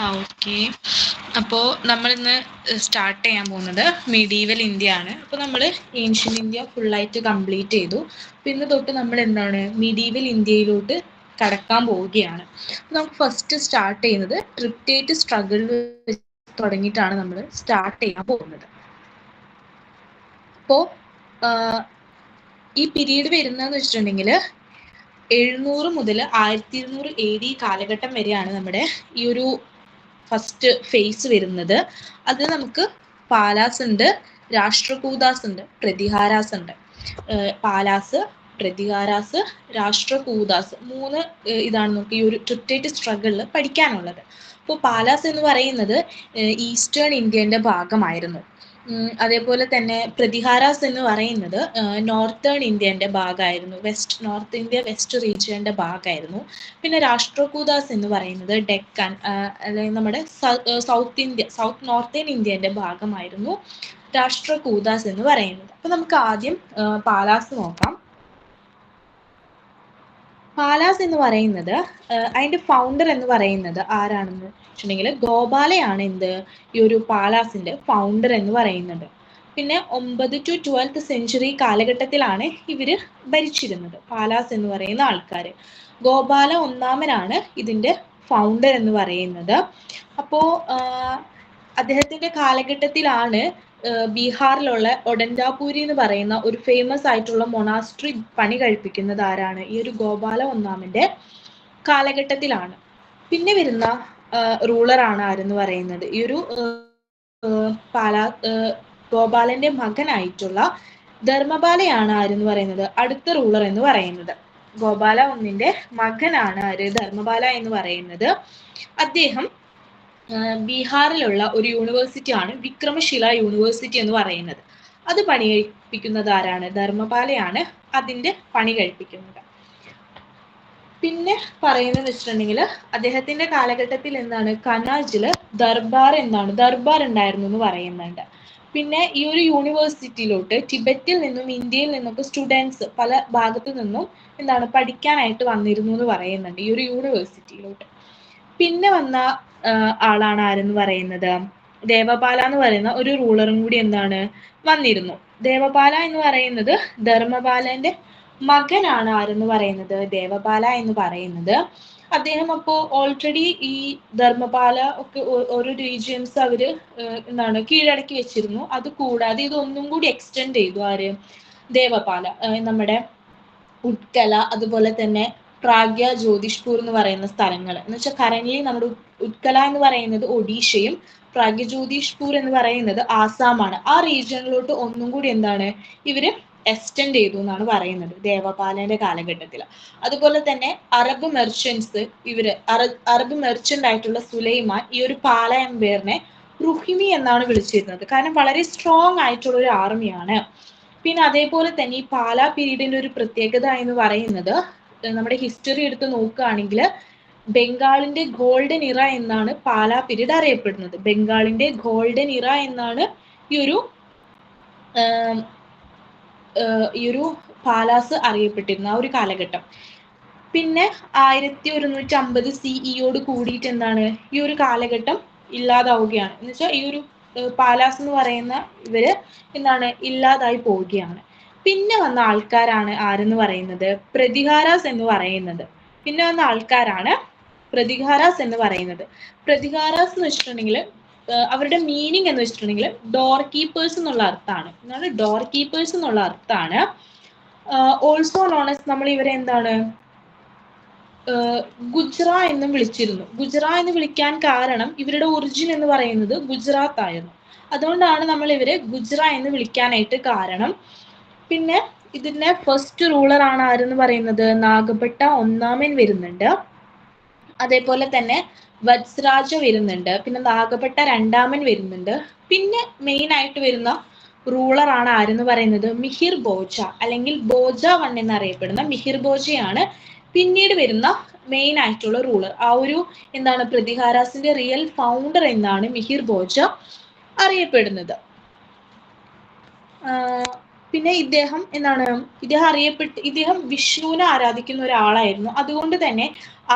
Okay. അപ്പോൾ നമ്മളിന്ന് start ചെയ്യാൻ പോകുന്നത് മിഡീവൽ ഇന്ത്യ ആണ്. അപ്പോൾ നമ്മൾ ഏൻഷ്യൻ്റ് ഇന്ത്യ ഫുള്ളായിട്ട് കംപ്ലീറ്റ് ചെയ്തു. അപ്പോൾ ഇന്ന് തൊട്ട് നമ്മൾ എന്താണ് മിഡീവൽ ഇന്ത്യയിലോട്ട് കടക്കാൻ പോവുകയാണ്. അപ്പോൾ നമുക്ക് ഫസ്റ്റ് സ്റ്റാർട്ട് ചെയ്യുന്നത് ട്രിപ്റ്റേറ്റ് സ്ട്രഗിൾ തുടങ്ങിയിട്ടാണ് നമ്മൾ സ്റ്റാർട്ട് ചെയ്യാൻ പോകുന്നത്. അപ്പോൾ ഈ പീരീഡ് വരുന്നതെന്ന് വെച്ചിട്ടുണ്ടെങ്കിൽ 700 മുതൽ 1200 AD കാലഘട്ടം വരെയാണ് നമ്മുടെ ഈ ഒരു ഫസ്റ്റ് ഫേസ് വരുന്നത്. അത് നമുക്ക് പാലാസ് ഉണ്ട്, രാഷ്ട്രകൂദാസ് ഉണ്ട്, പ്രതിഹാരാസ് ഉണ്ട്. പാലാസ്, പ്രതിഹാരാസ്, രാഷ്ട്രകൂദാസ്, 3 ഇതാണ് നമുക്ക് ഈ ഒരു ട്രിപ്റ്റേറ്റ് സ്ട്രഗിളിൽ പഠിക്കാനുള്ളത്. അപ്പോൾ പാലാസ് എന്ന് പറയുന്നത് ഈസ്റ്റേൺ ഇന്ത്യൻ്റെ ഭാഗമായിരുന്നു. അതേപോലെ തന്നെ പ്രതിഹാരാസ് എന്ന് പറയുന്നത് നോർത്തേൺ ഇന്ത്യൻ്റെ ഭാഗമായിരുന്നു, നോർത്ത് ഇന്ത്യ വെസ്റ്റ് റീജിയൻ്റെ ഭാഗമായിരുന്നു. പിന്നെ രാഷ്ട്രകൂദാസ് എന്ന് പറയുന്നത് ഡെക്കാൻ അല്ലെങ്കിൽ നമ്മുടെ സൗത്ത് നോർത്തേൺ ഇന്ത്യൻ്റെ ഭാഗമായിരുന്നു രാഷ്ട്രകൂദാസ് എന്ന് പറയുന്നത്. അപ്പോൾ നമുക്ക് ആദ്യം പാലാസ് നോക്കാം. പാലാസ് എന്ന് പറയുന്നത് അതിൻ്റെ ഫൗണ്ടർ എന്ന് പറയുന്നത് ആരാണെന്ന് വെച്ചിട്ടുണ്ടെങ്കിൽ ഗോപാലയാണ് ഈ ഒരു പാലാസിൻ്റെ ഫൗണ്ടർ എന്ന് പറയുന്നത്. പിന്നെ 9 to 12th സെഞ്ചുറി കാലഘട്ടത്തിലാണ് ഇവർ ഭരിച്ചിരുന്നത്, പാലാസ് എന്ന് പറയുന്ന ആൾക്കാർ. ഗോപാല ഒന്നാമനാണ് ഇതിൻ്റെ ഫൗണ്ടർ എന്ന് പറയുന്നത്. അപ്പോൾ അദ്ദേഹത്തിൻ്റെ കാലഘട്ടത്തിലാണ് ബീഹാറിലുള്ള ഒഡൻഡാപൂരി എന്ന് പറയുന്ന ഒരു ഫേമസ് ആയിട്ടുള്ള മൊണാസ്ട്രി പണി കഴിപ്പിക്കുന്നത് ആരാണ്? ഈ ഒരു ഗോപാല ഒന്നാമന്റെ കാലഘട്ടത്തിലാണ്. പിന്നെ വരുന്ന റൂളറാണ് ആരെന്ന് പറയുന്നത് ഈ ഒരു ഗോപാലന്റെ മകനായിട്ടുള്ള ധർമ്മപാലയാണ് ആരെന്ന് പറയുന്നത് അടുത്ത റൂളർ എന്ന് പറയുന്നത്. ഗോപാല ഒന്നിന്റെ മകനാണ് ആര്? ധർമ്മപാല എന്ന് പറയുന്നത്. അദ്ദേഹം ബീഹാറിലുള്ള ഒരു യൂണിവേഴ്സിറ്റിയാണ് വിക്രമശില യൂണിവേഴ്സിറ്റി എന്ന് പറയുന്നത്. അത് പണി കഴിപ്പിക്കുന്നത് ആരാണ്? ധർമ്മപാലയാണ് അതിൻ്റെ പണി കഴിപ്പിക്കുന്നത്. പിന്നെ പറയുന്നത് വെച്ചിട്ടുണ്ടെങ്കിൽ അദ്ദേഹത്തിന്റെ കാലഘട്ടത്തിൽ എന്താണ് കനാജില് ദർബാർ ഉണ്ടായിരുന്നു എന്ന് പറയുന്നുണ്ട്. പിന്നെ ഈ ഒരു യൂണിവേഴ്സിറ്റിയിലോട്ട് ടിബറ്റിൽ നിന്നും ഇന്ത്യയിൽ നിന്നൊക്കെ സ്റ്റുഡൻസ് പല ഭാഗത്തു നിന്നും പഠിക്കാനായിട്ട് വന്നിരുന്നു എന്ന് പറയുന്നുണ്ട് ഈ ഒരു യൂണിവേഴ്സിറ്റിയിലോട്ട്. പിന്നെ വന്ന ആളാണ് ആരെന്ന് പറയുന്നത് ദേവപാല എന്ന് പറയുന്ന ഒരു റൂളറും കൂടി വന്നിരുന്നു. ദേവപാല എന്ന് പറയുന്നത് ധർമ്മപാലന്റെ മകനാണ് ആരെന്ന് പറയുന്നത് ദേവപാല എന്ന് പറയുന്നത്. അദ്ദേഹം അപ്പോൾ ഓൾറെഡി ഈ ധർമ്മപാല ഒക്കെ ഓരോ റീജിയൻസ് അവര് കീഴടക്കി വെച്ചിരുന്നു. അത് കൂടാതെ ഇതൊന്നും കൂടി എക്സ്റ്റെൻഡ് ചെയ്തു ആര്? ദേവപാല. നമ്മുടെ ഉത്കല, അതുപോലെ തന്നെ പ്രാഗ്യ, ജ്യോതിഷ്പൂർ എന്ന് പറയുന്ന സ്ഥലങ്ങൾ എന്ന് വെച്ചാൽ കറന്റ്ലി നമ്മുടെ ഉത്കല എന്ന് പറയുന്നത് ഒഡീഷയും പ്രാഗ്യ ജ്യോതിഷ്പൂർ എന്ന് പറയുന്നത് ആസാമാണ്. ആ റീജിയനിലോട്ട് ഒന്നും കൂടി ഇവര് എക്സ്റ്റെൻഡ് ചെയ്തു എന്നാണ് പറയുന്നത് ദേവപാലന്റെ കാലഘട്ടത്തിൽ. അതുപോലെ തന്നെ അറബ് മെർച്ചൻസ് അറബ് മെർച്ചന്റ് ആയിട്ടുള്ള സുലൈമാൻ ഈ ഒരു പാല എംപയറിനെ റുഹിമി എന്നാണ് വിളിച്ചിരുന്നത്. കാരണം വളരെ സ്ട്രോങ് ആയിട്ടുള്ള ഒരു ആർമിയാണ്. പിന്നെ അതേപോലെ തന്നെ ഈ പാല പീരീഡിന്റെ ഒരു പ്രത്യേകത എന്ന് പറയുന്നത് നമ്മുടെ ഹിസ്റ്ററി എടുത്ത് നോക്കുകയാണെങ്കിൽ ബംഗാളിന്റെ ഗോൾഡൻ ഇറ എന്നാണ് പാല പീരീഡ് അറിയപ്പെടുന്നത്. ബംഗാളിന്റെ ഗോൾഡൻ ഇറ എന്നാണ് ഈ ഒരു പാലാസ് അറിയപ്പെട്ടിരുന്ന ആ ഒരു കാലഘട്ടം. പിന്നെ 1150 CE കൂടിയിട്ട് ഈ ഒരു കാലഘട്ടം ഇല്ലാതാവുകയാണ്. എന്ന് വെച്ചാൽ ഈ ഒരു പാലാസ് എന്ന് പറയുന്ന ഇവര് ഇല്ലാതായി പോവുകയാണ്. പിന്നെ വന്ന ആൾക്കാരാണ് ആരെന്ന് പറയുന്നത് പ്രതിഹാരാസ് എന്ന് പറയുന്നത്. പിന്നെ വന്ന ആൾക്കാരാണ് പ്രതിഹാരാസ് എന്ന് പറയുന്നത്. പ്രതിഹാരാസ് എന്ന് വെച്ചിട്ടുണ്ടെങ്കിൽ അവരുടെ മീനിങ് എന്ന് വെച്ചിട്ടുണ്ടെങ്കിൽ ഡോർ കീപ്പേഴ്സ് എന്നുള്ള അർത്ഥമാണ്. ഡോർ കീപ്പേഴ്സ് എന്നുള്ള അർത്ഥമാണ്. ഓൾസോ നോൺ എസ് നമ്മൾ ഇവരെ ഗുജറ എന്നും വിളിച്ചിരുന്നു. ഗുജറ എന്ന് വിളിക്കാൻ കാരണം ഇവരുടെ ഒറിജിൻ എന്ന് പറയുന്നത് ഗുജറാത്ത് ആയിരുന്നു. അതുകൊണ്ടാണ് നമ്മൾ ഇവരെ ഗുജറ എന്ന് വിളിക്കാനായിട്ട് കാരണം. പിന്നെ ഇതിന്റെ ഫസ്റ്റ് റൂളർ ആണ് ആരെന്ന് പറയുന്നത് നാഗഭട്ട ഒന്നാമൻ വരുന്നുണ്ട്. അതേപോലെ തന്നെ വത്സരാജ വരുന്നുണ്ട്. പിന്നെ നാഗഭട്ട രണ്ടാമൻ വരുന്നുണ്ട്. പിന്നെ മെയിൻ ആയിട്ട് വരുന്ന റൂളർ ആണ് ആരെന്ന് പറയുന്നത് മിഹിർ ഭോജ അല്ലെങ്കിൽ ഭോജ വൺ എന്നറിയപ്പെടുന്ന മിഹിർ ഭോജയാണ് പിന്നീട് വരുന്ന മെയിൻ ആയിട്ടുള്ള റൂളർ. ആ ഒരു പ്രതിഹാരാസിന്റെ റിയൽ ഫൗണ്ടർ എന്നാണ് മിഹിർ ഭോജ അറിയപ്പെടുന്നത്. പിന്നെ ഇദ്ദേഹം വിഷ്ണുവിനെ ആരാധിക്കുന്ന ഒരാളായിരുന്നു. അതുകൊണ്ട് തന്നെ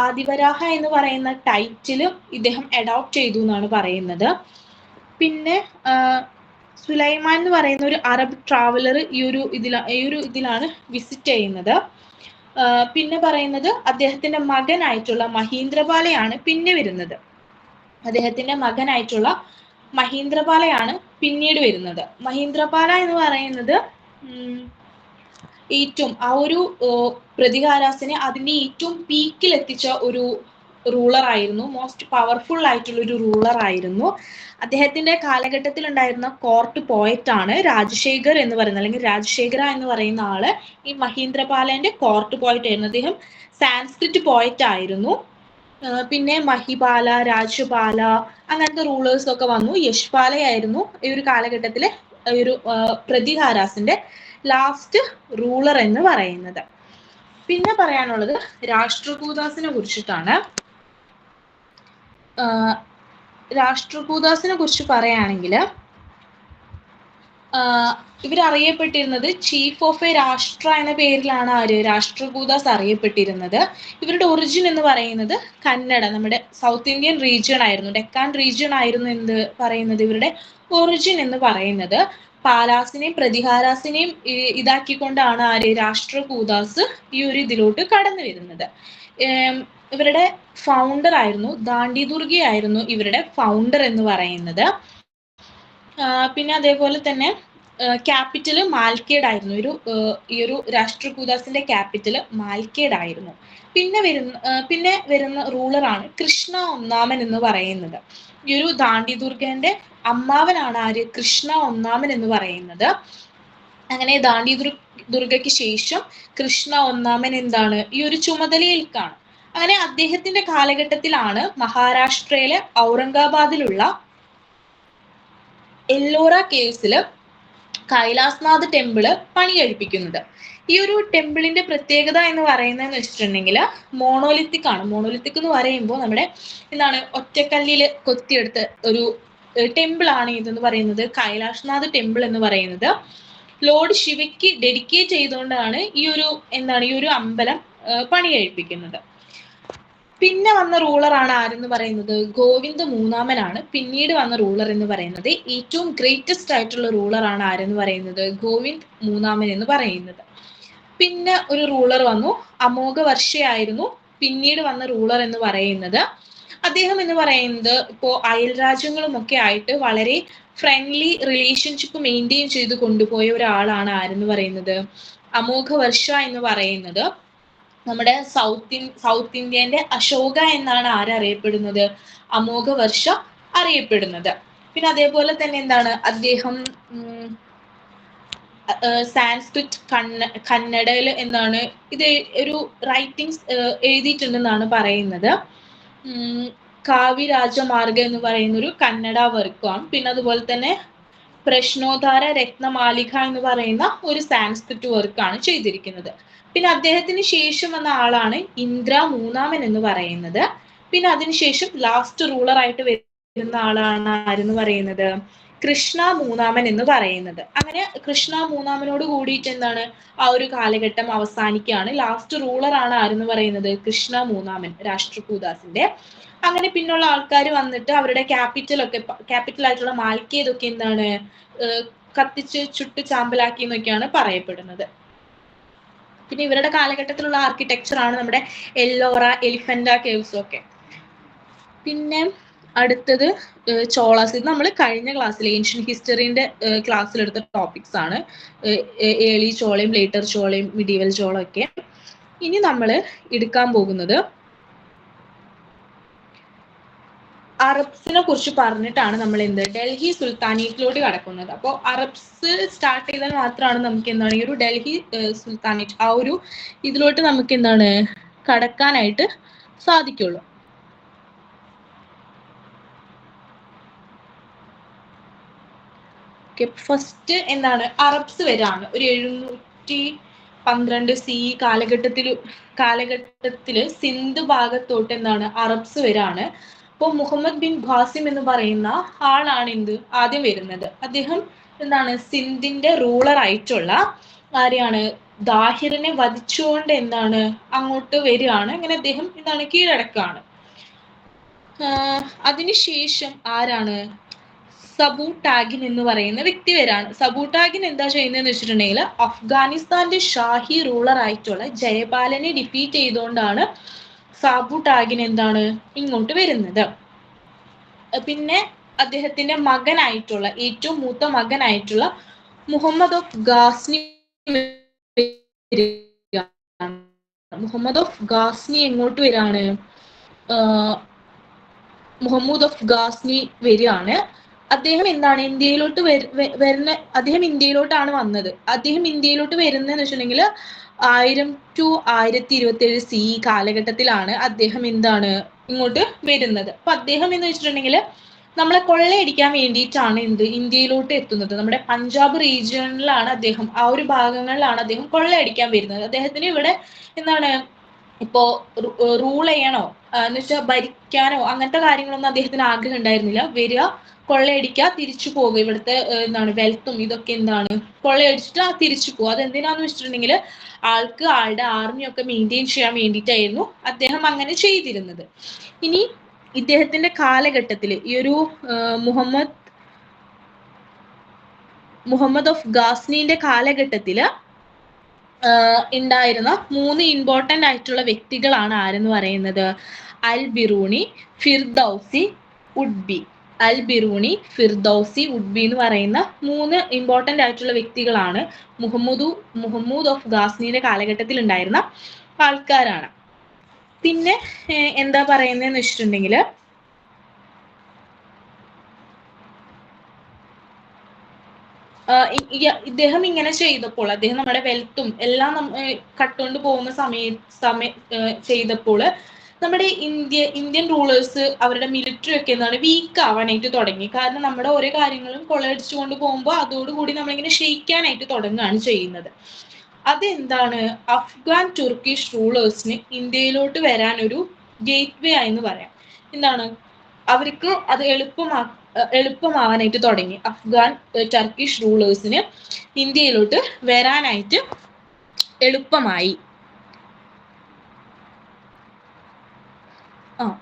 ആദിവരാഹ എന്ന് പറയുന്ന ടൈറ്റില് ഇദ്ദേഹം അഡോപ്റ്റ് ചെയ്തു എന്നാണ് പറയുന്നത്. പിന്നെ സുലൈമാൻ എന്ന് പറയുന്ന ഒരു അറബ് ട്രാവലർ ഈ ഒരു ഇതിലാണ് വിസിറ്റ് ചെയ്യുന്നത്. പിന്നെ പറയുന്നത് അദ്ദേഹത്തിന്റെ മകനായിട്ടുള്ള മഹീന്ദ്രപാലയാണ് പിന്നെ വരുന്നത്. അദ്ദേഹത്തിന്റെ മകനായിട്ടുള്ള മഹീന്ദ്രപാലയാണ് പിന്നീട് വരുന്നത്. മഹീന്ദ്രപാല എന്ന് പറയുന്നത് ഏറ്റവും ആ ഒരു പ്രതിഹാരാസിനെ അതിന്റെ ഏറ്റവും പീക്കിൽ എത്തിച്ച ഒരു റൂളർ ആയിരുന്നു. മോസ്റ്റ് പവർഫുൾ ആയിട്ടുള്ള ഒരു റൂളർ ആയിരുന്നു. അദ്ദേഹത്തിന്റെ കാലഘട്ടത്തിൽ ഉണ്ടായിരുന്ന കോർട്ട് പോയറ്റ് ആണ് രാജശേഖർ എന്ന് പറയുന്നത്, അല്ലെങ്കിൽ രാജശേഖര എന്ന് പറയുന്ന ആള് ഈ മഹീന്ദ്രപാലന്റെ കോർട്ട് പോയറ്റ് ആയിരുന്നു. അദ്ദേഹം സാൻസ്ക്രിറ്റ് പോയറ്റ് ആയിരുന്നു. പിന്നെ മഹിപാല, രാജപാല അങ്ങനത്തെ റൂളേഴ്സ് ഒക്കെ വന്നു. യശ്പാലയായിരുന്നു ഈ ഒരു കാലഘട്ടത്തിലെ ഒരു പ്രതിഹാരാസിന്റെ ലാസ്റ്റ് റൂളർ എന്ന് പറയുന്നത്. പിന്നെ പറയാനുള്ളത് രാഷ്ട്രകൂദാസിനെ കുറിച്ചിട്ടാണ്. രാഷ്ട്രകൂദാസിനെ കുറിച്ച് പറയുകയാണെങ്കിൽ ഇവരറിയപ്പെട്ടിരുന്നത് ചീഫ് ഓഫ് എ രാഷ്ട്ര എന്ന പേരിലാണ് ആര് രാഷ്ട്രകൂദാസ് അറിയപ്പെട്ടിരുന്നത്. ഇവരുടെ ഒറിജിൻ എന്ന് പറയുന്നത് കന്നഡ, നമ്മുടെ സൗത്ത് ഇന്ത്യൻ റീജിയൺ ആയിരുന്നു, ഡെക്കാൻ റീജിയൺ ആയിരുന്നു എന്ത് പറയുന്നത് ഇവരുടെ ഒറിജിൻ എന്ന് പറയുന്നത്. പാലാസിനെയും പ്രതിഹാരാസിനെയും ഇതാക്കിക്കൊണ്ടാണ് ആര് രാഷ്ട്രകൂദാസ് ഈ ഒരു ഇതിലോട്ട് കടന്നു വരുന്നത്. ഇവരുടെ ഫൗണ്ടർ ആയിരുന്നു ദാണ്ഡി ദുർഗയായിരുന്നു ഇവരുടെ ഫൗണ്ടർ എന്ന് പറയുന്നത്. പിന്നെ അതേപോലെ തന്നെ ക്യാപിറ്റൽ മാൽക്കേഡ് ആയിരുന്നു. ഈ ഒരു രാഷ്ട്രകൂദാസിന്റെ ക്യാപിറ്റൽ മാൽക്കേഡ് ആയിരുന്നു. പിന്നെ വരുന്ന റൂളറാണ് കൃഷ്ണ ഒന്നാമൻ എന്ന് പറയുന്നത്. ഈ ഒരു ദാണ്ഡി ദുർഗന്റെ അമ്മാവനാണ് ആര് കൃഷ്ണ ഒന്നാമൻ എന്ന് പറയുന്നത്. അങ്ങനെ ദാണ്ഡി ദുർഗയ്ക്ക് ശേഷം കൃഷ്ണ ഒന്നാമൻ എന്താണ് ഈ ഒരു ചുമതലയിൽക്കാണ്. അങ്ങനെ അദ്ദേഹത്തിന്റെ കാലഘട്ടത്തിലാണ് മഹാരാഷ്ട്രയിലെ ഔറംഗാബാദിലുള്ള എല്ലോറ കേവ്സില് കൈലാസ്നാഥ് ടെമ്പിള് പണി കഴിപ്പിക്കുന്നത്. ഈ ഒരു ടെമ്പിളിന്റെ പ്രത്യേകത എന്ന് പറയുന്നതെന്ന് വെച്ചിട്ടുണ്ടെങ്കിൽ മോണോലിത്തിക് ആണ്. മോണോലിത്തിക് എന്ന് പറയുമ്പോൾ നമ്മുടെ ഒറ്റക്കല്ലിൽ കൊത്തിയെടുത്ത ഒരു ടെമ്പിൾ ആണ് ഇതെന്ന് പറയുന്നത്. കൈലാസ്നാഥ് ടെമ്പിൾ എന്ന് പറയുന്നത് ലോർഡ് ശിവയ്ക്ക് ഡെഡിക്കേറ്റ് ചെയ്തുകൊണ്ടാണ് ഈ ഒരു അമ്പലം പണി കഴിപ്പിക്കുന്നത്. പിന്നെ വന്ന റൂളറാണ് ആരെന്ന് പറയുന്നത് ഗോവിന്ദ മൂന്നാമനാണ് പിന്നീട് വന്ന റൂളർ എന്ന് പറയുന്നത്. ഏറ്റവും ഗ്രേറ്റസ്റ്റ് ആയിട്ടുള്ള റൂളറാണ് ആരെന്ന് പറയുന്നത് ഗോവിന്ദ് മൂന്നാമൻ എന്ന് പറയുന്നത്. പിന്നെ ഒരു റൂളർ വന്നു, അമോഘവർഷയായിരുന്നു പിന്നീട് വന്ന റൂളർ എന്ന് പറയുന്നത്. അദ്ദേഹം എന്ന് പറയുന്നത് ഇപ്പോൾ അയൽ രാജ്യങ്ങളുമൊക്കെ ആയിട്ട് വളരെ ഫ്രണ്ട്ലി റിലേഷൻഷിപ്പ് മെയിൻറ്റെയിൻ ചെയ്ത് കൊണ്ടുപോയ ഒരാളാണ് ആരെന്ന് പറയുന്നത് അമോഘവർഷ എന്ന് പറയുന്നത്. നമ്മുടെ സൗത്ത് ഇന്ത്യന്റെ അശോക എന്നാണ് ആരറിയപ്പെടുന്നത് അമോഘവർഷ അറിയപ്പെടുന്നത്. പിന്നെ അതേപോലെ തന്നെ അദ്ദേഹം സാൻസ്ക്രിറ്റ് കന്നഡയിൽ ഇത് ഒരു റൈറ്റിംഗ്സ് എഴുതിയിട്ടുണ്ടെന്നാണ് പറയുന്നത്. കാവ്യരാജമാർഗ എന്ന് പറയുന്ന ഒരു കന്നഡ വർക്കാണ്. പിന്നെ അതുപോലെ തന്നെ പ്രശ്നോദ്ധാര രത്നമാലിക എന്ന് പറയുന്ന ഒരു സാൻസ്ക്രിറ്റ് വർക്കാണ് ചെയ്തിരിക്കുന്നത്. പിന്നെ അദ്ദേഹത്തിന് ശേഷം വന്ന ആളാണ് ഇന്ദ്ര മൂന്നാമൻ എന്ന് പറയുന്നത്. പിന്നെ അതിനുശേഷം ലാസ്റ്റ് റൂളർ ആയിട്ട് വരുന്ന ആളാണ് ആരെന്ന് പറയുന്നത് കൃഷ്ണ മൂന്നാമൻ എന്ന് പറയുന്നത്. അങ്ങനെ കൃഷ്ണ മൂന്നാമനോട് കൂടിയിട്ട് ആ ഒരു കാലഘട്ടം അവസാനിക്കുകയാണ്. ലാസ്റ്റ് റൂളർ ആണ് ആരെന്ന് പറയുന്നത് കൃഷ്ണ മൂന്നാമൻ രാഷ്ട്രകൂദാസിന്റെ. അങ്ങനെ പിന്നുള്ള ആൾക്കാർ വന്നിട്ട് അവരുടെ ക്യാപിറ്റൽ ആയിട്ടുള്ള മാൽക്കേതൊക്കെ കത്തിച്ച് ചുട്ട് ചാമ്പലാക്കി എന്നൊക്കെയാണ് പറയപ്പെടുന്നത്. പിന്നെ ഇവരുടെ കാലഘട്ടത്തിലുള്ള ആർക്കിടെക്ചർ ആണ് നമ്മുടെ എല്ലോറ, എലിഫന്റ കേവ്സും ഒക്കെ. പിന്നെ അടുത്തത് ചോളാസ്. ഇത് നമ്മൾ കഴിഞ്ഞ ക്ലാസ്സിൽ ഏൻഷ്യൻ ഹിസ്റ്ററിന്റെ ക്ലാസ്സിലെടുത്ത ടോപ്പിക്സ് ആണ്. ഏർലി ചോളയും ലേറ്റർ ചോളയും മിഡീവൽ ചോളം ഒക്കെ. ഇനി നമ്മൾ എടുക്കാൻ പോകുന്നത് അറബ്സിനെ കുറിച്ച് പറഞ്ഞിട്ടാണ് നമ്മൾ ഡൽഹി സുൽത്താനേറ്റിലോട്ട് കടക്കുന്നത്. അപ്പോൾ അറബ്സ് സ്റ്റാർട്ട് ചെയ്താൽ മാത്രമാണ് നമുക്ക് ഈ ഒരു ഡൽഹി സുൽത്താനേറ്റ് ആ ഒരു ഇതിലോട്ട് നമുക്ക് കടക്കാനായിട്ട് സാധിക്കുള്ളൂ. ഫസ്റ്റ് അറബ്സ് വരാണ്. ഒരു 712 CE കാലഘട്ടത്തില് സിന്ധ് ഭാഗത്തോട്ട് അറബ്സ് വരാണ്. അപ്പോൾ മുഹമ്മദ് ബിൻ ഖാസിം എന്ന് പറയുന്ന ആളാണ് ആദ്യം വരുന്നത്. അദ്ദേഹം എന്താണ് സിന്ധിന്റെ റൂളർ ആയിട്ടുള്ള ആരെയാണ് ദാഹിറിനെ വധിച്ചുകൊണ്ട് എന്താണ് അങ്ങോട്ട് വരികയാണ്. അങ്ങനെ അദ്ദേഹം എന്താണ് കീഴടക്കാണ്. അതിനുശേഷം ആരാണ് സബൂട്ടാഗിൻ എന്ന് പറയുന്ന വ്യക്തി വരാണ്. സബൂട്ടാഗിൻ എന്താ ചെയ്യുന്നതെന്ന് വെച്ചിട്ടുണ്ടെങ്കിൽ അഫ്ഗാനിസ്ഥാന്റെ ഷാഹി റൂളർ ആയിട്ടുള്ള ജയപാലനെ ഡിഫീറ്റ് ചെയ്തുകൊണ്ടാണ് സബൂട്ടാഗിൻ എന്താണ് ഇങ്ങോട്ട് വരുന്നത്. പിന്നെ അദ്ദേഹത്തിന്റെ മകനായിട്ടുള്ള ഏറ്റവും മൂത്ത മകനായിട്ടുള്ള മുഹമ്മദ് ഓഫ് ഗാസ്നി മുഹമ്മദ് ഓഫ് ഗാസ്നി എങ്ങോട്ട് വരാണ്? മുഹമ്മദ് ഓഫ് ഗാസ്നി വരികയാണ്. അദ്ദേഹം എന്താണ് ഇന്ത്യയിലോട്ട് വരുന്ന അദ്ദേഹം ഇന്ത്യയിലോട്ടാണ് വന്നത്. അദ്ദേഹം ഇന്ത്യയിലോട്ട് വരുന്നതെന്ന് വെച്ചിട്ടുണ്ടെങ്കിൽ 1000 to 1027 CE കാലഘട്ടത്തിലാണ് അദ്ദേഹം എന്താണ് ഇങ്ങോട്ട് വരുന്നത്. അപ്പൊ അദ്ദേഹം എന്ന് വെച്ചിട്ടുണ്ടെങ്കിൽ നമ്മളെ കൊള്ളയടിക്കാൻ വേണ്ടിയിട്ടാണ് ഇന്ത്യയിലോട്ട് എത്തുന്നത്. നമ്മുടെ പഞ്ചാബ് റീജിയണിലാണ് അദ്ദേഹം, ആ ഒരു ഭാഗങ്ങളിലാണ് അദ്ദേഹം കൊള്ളയടിക്കാൻ വരുന്നത്. അദ്ദേഹത്തിന് ഇവിടെ എന്താണ് ഇപ്പോ റൂൾ ചെയ്യണോ എന്ന് വെച്ചാൽ ഭരിക്കാനോ അങ്ങനത്തെ കാര്യങ്ങളൊന്നും അദ്ദേഹത്തിന് ആഗ്രഹം ഉണ്ടായിരുന്നില്ല. വരിക, കൊള്ളയടിക്കുക, തിരിച്ചു പോകുക. ഇവിടുത്തെ എന്താണ് വെൽത്തും ഇതൊക്കെ എന്താണ് കൊള്ളയടിച്ചിട്ട് തിരിച്ചു പോകുക. അതെന്തിനാന്ന് വെച്ചിട്ടുണ്ടെങ്കിൽ ആൾക്ക് ആളുടെ ആർമിയൊക്കെ മെയിൻറ്റെയിൻ ചെയ്യാൻ വേണ്ടിയിട്ടായിരുന്നു അദ്ദേഹം അങ്ങനെ ചെയ്തിരുന്നത്. ഇനി ഇദ്ദേഹത്തിന്റെ കാലഘട്ടത്തിൽ ഈ ഒരു മുഹമ്മദ് ഓഫ് ഗാസ്നിന്റെ കാലഘട്ടത്തില് ഉണ്ടായിരുന്ന 3 ഇമ്പോർട്ടന്റ് ആയിട്ടുള്ള വ്യക്തികളാണ് ആരെന്ന് പറയുന്നത്? അൽ ബിറൂണി, ഫിർദൌസി, ഉഡ്ബി. അൽ ബിറൂണി, ഫിർദൌസി, ഉഡ്ബി എന്ന് പറയുന്ന 3 ഇമ്പോർട്ടന്റ് ആയിട്ടുള്ള വ്യക്തികളാണ് മുഹമ്മദ് ഓഫ് ഗാസ്നിയുടെ കാലഘട്ടത്തിൽ ഉണ്ടായിരുന്ന ആൾക്കാരാണ്. പിന്നെ എന്താ പറയുന്നതെന്ന് വെച്ചിട്ടുണ്ടെങ്കിൽ ഇദ്ദേഹം ഇങ്ങനെ ചെയ്തപ്പോൾ, അദ്ദേഹം നമ്മുടെ വെൽത്തും എല്ലാം കട്ടുകൊണ്ട് പോകുന്ന ചെയ്തപ്പോൾ നമ്മുടെ ഇന്ത്യൻ റൂളേഴ്സ് അവരുടെ മിലിറ്ററി ഒക്കെ എന്താണ് വീക്ക് ആവാനായിട്ട് തുടങ്ങി. കാരണം നമ്മുടെ ഓരോ കാര്യങ്ങളും കൊള്ളയടിച്ചുകൊണ്ട് പോകുമ്പോൾ അതോടുകൂടി നമ്മളിങ്ങനെ ക്ഷയിക്കാനായിട്ട് തുടങ്ങുകയാണ് ചെയ്യുന്നത്. അതെന്താണ് അഫ്ഗാൻ തുർക്കിഷ് റൂളേഴ്സിന് ഇന്ത്യയിലോട്ട് വരാൻ ഒരു ഗേറ്റ് വേ ആയെന്ന് പറയാം. എന്താണ് അവർക്ക് അത് എളുപ്പമാവാനായിട്ട് തുടങ്ങി. അഫ്ഗാൻ ടർക്കിഷ് റൂളേഴ്സിന് ഇന്ത്യയിലോട്ട് വരാനായിട്ട് എളുപ്പമായി.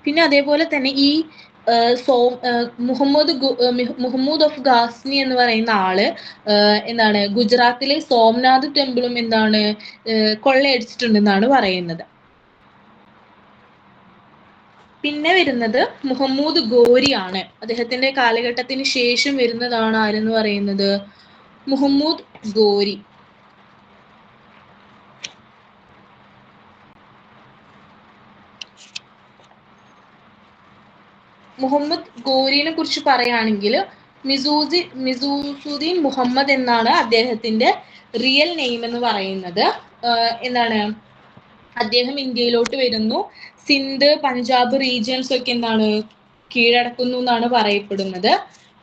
പിന്നെ അതേപോലെ തന്നെ ഈ മുഹമ്മദ് ഓഫ് ഗാസ്നി എന്ന് പറയുന്ന ആള് എന്താണ് ഗുജറാത്തിലെ സോംനാഥ് ടെമ്പിളും എന്താണ് കൊള്ളയടിച്ചിട്ടുണ്ടെന്നാണ് പറയുന്നത്. പിന്നെ വരുന്നത് മുഹമ്മദ് ഗോരി ആണ്. അദ്ദേഹത്തിന്റെ കാലഘട്ടത്തിന് ശേഷം വരുന്നതാണ് ആരെന്ന് പറയുന്നത്? മുഹമ്മദ് ഗോരി. മുഹമ്മദ് ഗോരിനെ കുറിച്ച് പറയുകയാണെങ്കിൽ മിസൂസുദ്ദീൻ മുഹമ്മദ് എന്നാണ് അദ്ദേഹത്തിന്റെ റിയൽ നെയിം എന്ന് പറയുന്നത്. എന്താണ് അദ്ദേഹം ഇന്ത്യയിലോട്ട് വരുന്നു, സിന്ധ്, പഞ്ചാബ് റീജിയൻസ് ഒക്കെ എന്താണ് കീഴടക്കുന്നു എന്നാണ് പറയപ്പെടുന്നത്.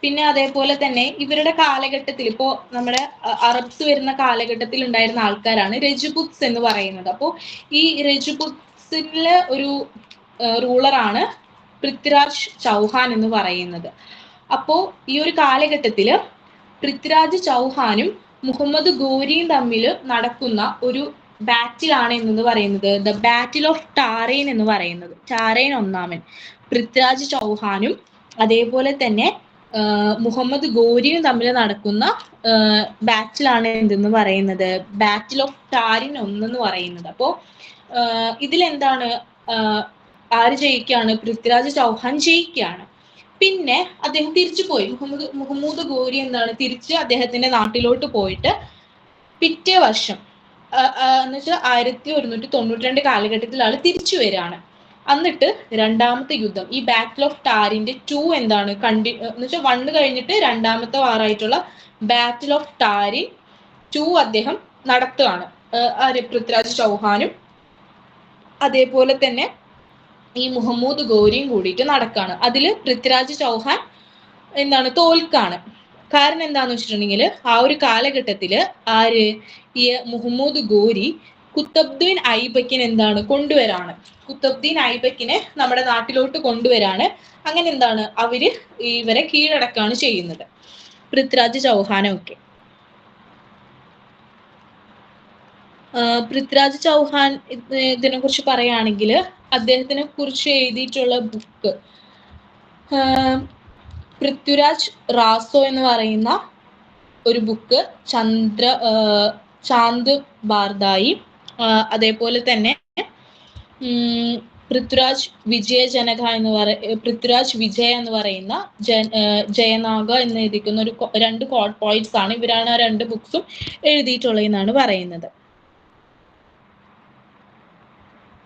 പിന്നെ അതേപോലെ തന്നെ ഇവരുടെ കാലഘട്ടത്തിൽ ഇപ്പോ നമ്മുടെ അറബ്സ് വരുന്ന കാലഘട്ടത്തിൽ ഉണ്ടായിരുന്ന ആൾക്കാരാണ് രജപുത്സ് എന്ന് പറയുന്നത്. അപ്പോൾ ഈ രജപുത്സിലെ ഒരു റൂളറാണ് പൃഥ്വിരാജ് ചൗഹാൻ എന്ന് പറയുന്നത്. അപ്പോ ഈ ഒരു കാലഘട്ടത്തിൽ പൃഥ്വിരാജ് ചൗഹാനും മുഹമ്മദ് ഗോരിയും തമ്മിൽ നടക്കുന്ന ഒരു ബാറ്റിലാണ് എന്ന് പറയുന്നത് ദ ബാറ്റിൽ ഓഫ് ടാറൈൻ എന്ന് പറയുന്നത്. ടാറൈൻ ഒന്നാമൻ പൃഥ്വിരാജ് ചൗഹാനും അതേപോലെ തന്നെ മുഹമ്മദ് ഗോരിയും തമ്മിൽ നടക്കുന്ന ബാറ്റിലാണ് എന്തെന്ന് പറയുന്നത് ബാറ്റിൽ ഓഫ് ടാറിൻ ഒന്നെന്ന് പറയുന്നത്. അപ്പോൾ ഇതിലെന്താണ് ആര് ജയിക്കുകയാണ്? പൃഥ്വിരാജ് ചൗഹാൻ ജയിക്കുകയാണ്. പിന്നെ അദ്ദേഹം തിരിച്ചു പോയി. മുഹമ്മദ് ഗോരി എന്താണ് തിരിച്ച് അദ്ദേഹത്തിന്റെ നാട്ടിലോട്ട് പോയിട്ട് പിറ്റേ വർഷം എന്ന് വെച്ചാൽ 1192 കാലഘട്ടത്തിൽ ആള് തിരിച്ചു വരികയാണ്. എന്നിട്ട് രണ്ടാമത്തെ യുദ്ധം ഈ ബാറ്റിൽ ഓഫ് ടാറിന്റെ 2 എന്താണ് എന്ന് വെച്ചാൽ 1 കഴിഞ്ഞിട്ട് രണ്ടാമത്തെ വാറായിട്ടുള്ള ബാറ്റിൽ ഓഫ് ടാരിൻ 2 അദ്ദേഹം നടത്തുകയാണ്. പൃഥ്വിരാജ് ചൗഹാനും അതേപോലെ തന്നെ ഈ മുഹമ്മദ് ഗോരിയും കൂടിയിട്ട് നടക്കാണ്. അതില് പൃഥ്വിരാജ് ചൗഹാൻ എന്താണ് തോൽക്കാണ്. കാരണം എന്താന്ന് വെച്ചിട്ടുണ്ടെങ്കിൽ ആ ഒരു കാലഘട്ടത്തില് ഈ മുഹമ്മദ് ഗോരി കുത്തബ്ദീൻ ഐബക്കിനെ എന്താണ് കൊണ്ടുവരാണ്. കുത്തബ്ദീൻ ഐബക്കിനെ നമ്മുടെ നാട്ടിലോട്ട് കൊണ്ടുവരാണ്. അങ്ങനെ എന്താണ് ഇവരെ കീഴടക്കാണ് ചെയ്യുന്നത്. പൃഥ്വിരാജ് ചൗഹാനും ഒക്കെ. പൃഥ്വിരാജ് ചൗഹാൻ ഇതിനെ കുറിച്ച് പറയുകയാണെങ്കിൽ അദ്ദേഹത്തിനെ കുറിച്ച് എഴുതിയിട്ടുള്ള ബുക്ക് പൃഥ്വിരാജ് റാസോ എന്ന് പറയുന്ന ഒരു ബുക്ക് ചാന്ദ് ബാർദായി, അതേപോലെ തന്നെ പൃഥ്വിരാജ് വിജയ എന്ന് പറയുന്ന ജയനാഗ എന്ന് എഴുതിക്കുന്ന ഒരു 2 പോയിറ്റ്സ് ആണ്. ഇവരാണ് ആ 2 ബുക്സും എഴുതിയിട്ടുള്ളതെന്നാണ് പറയുന്നത്.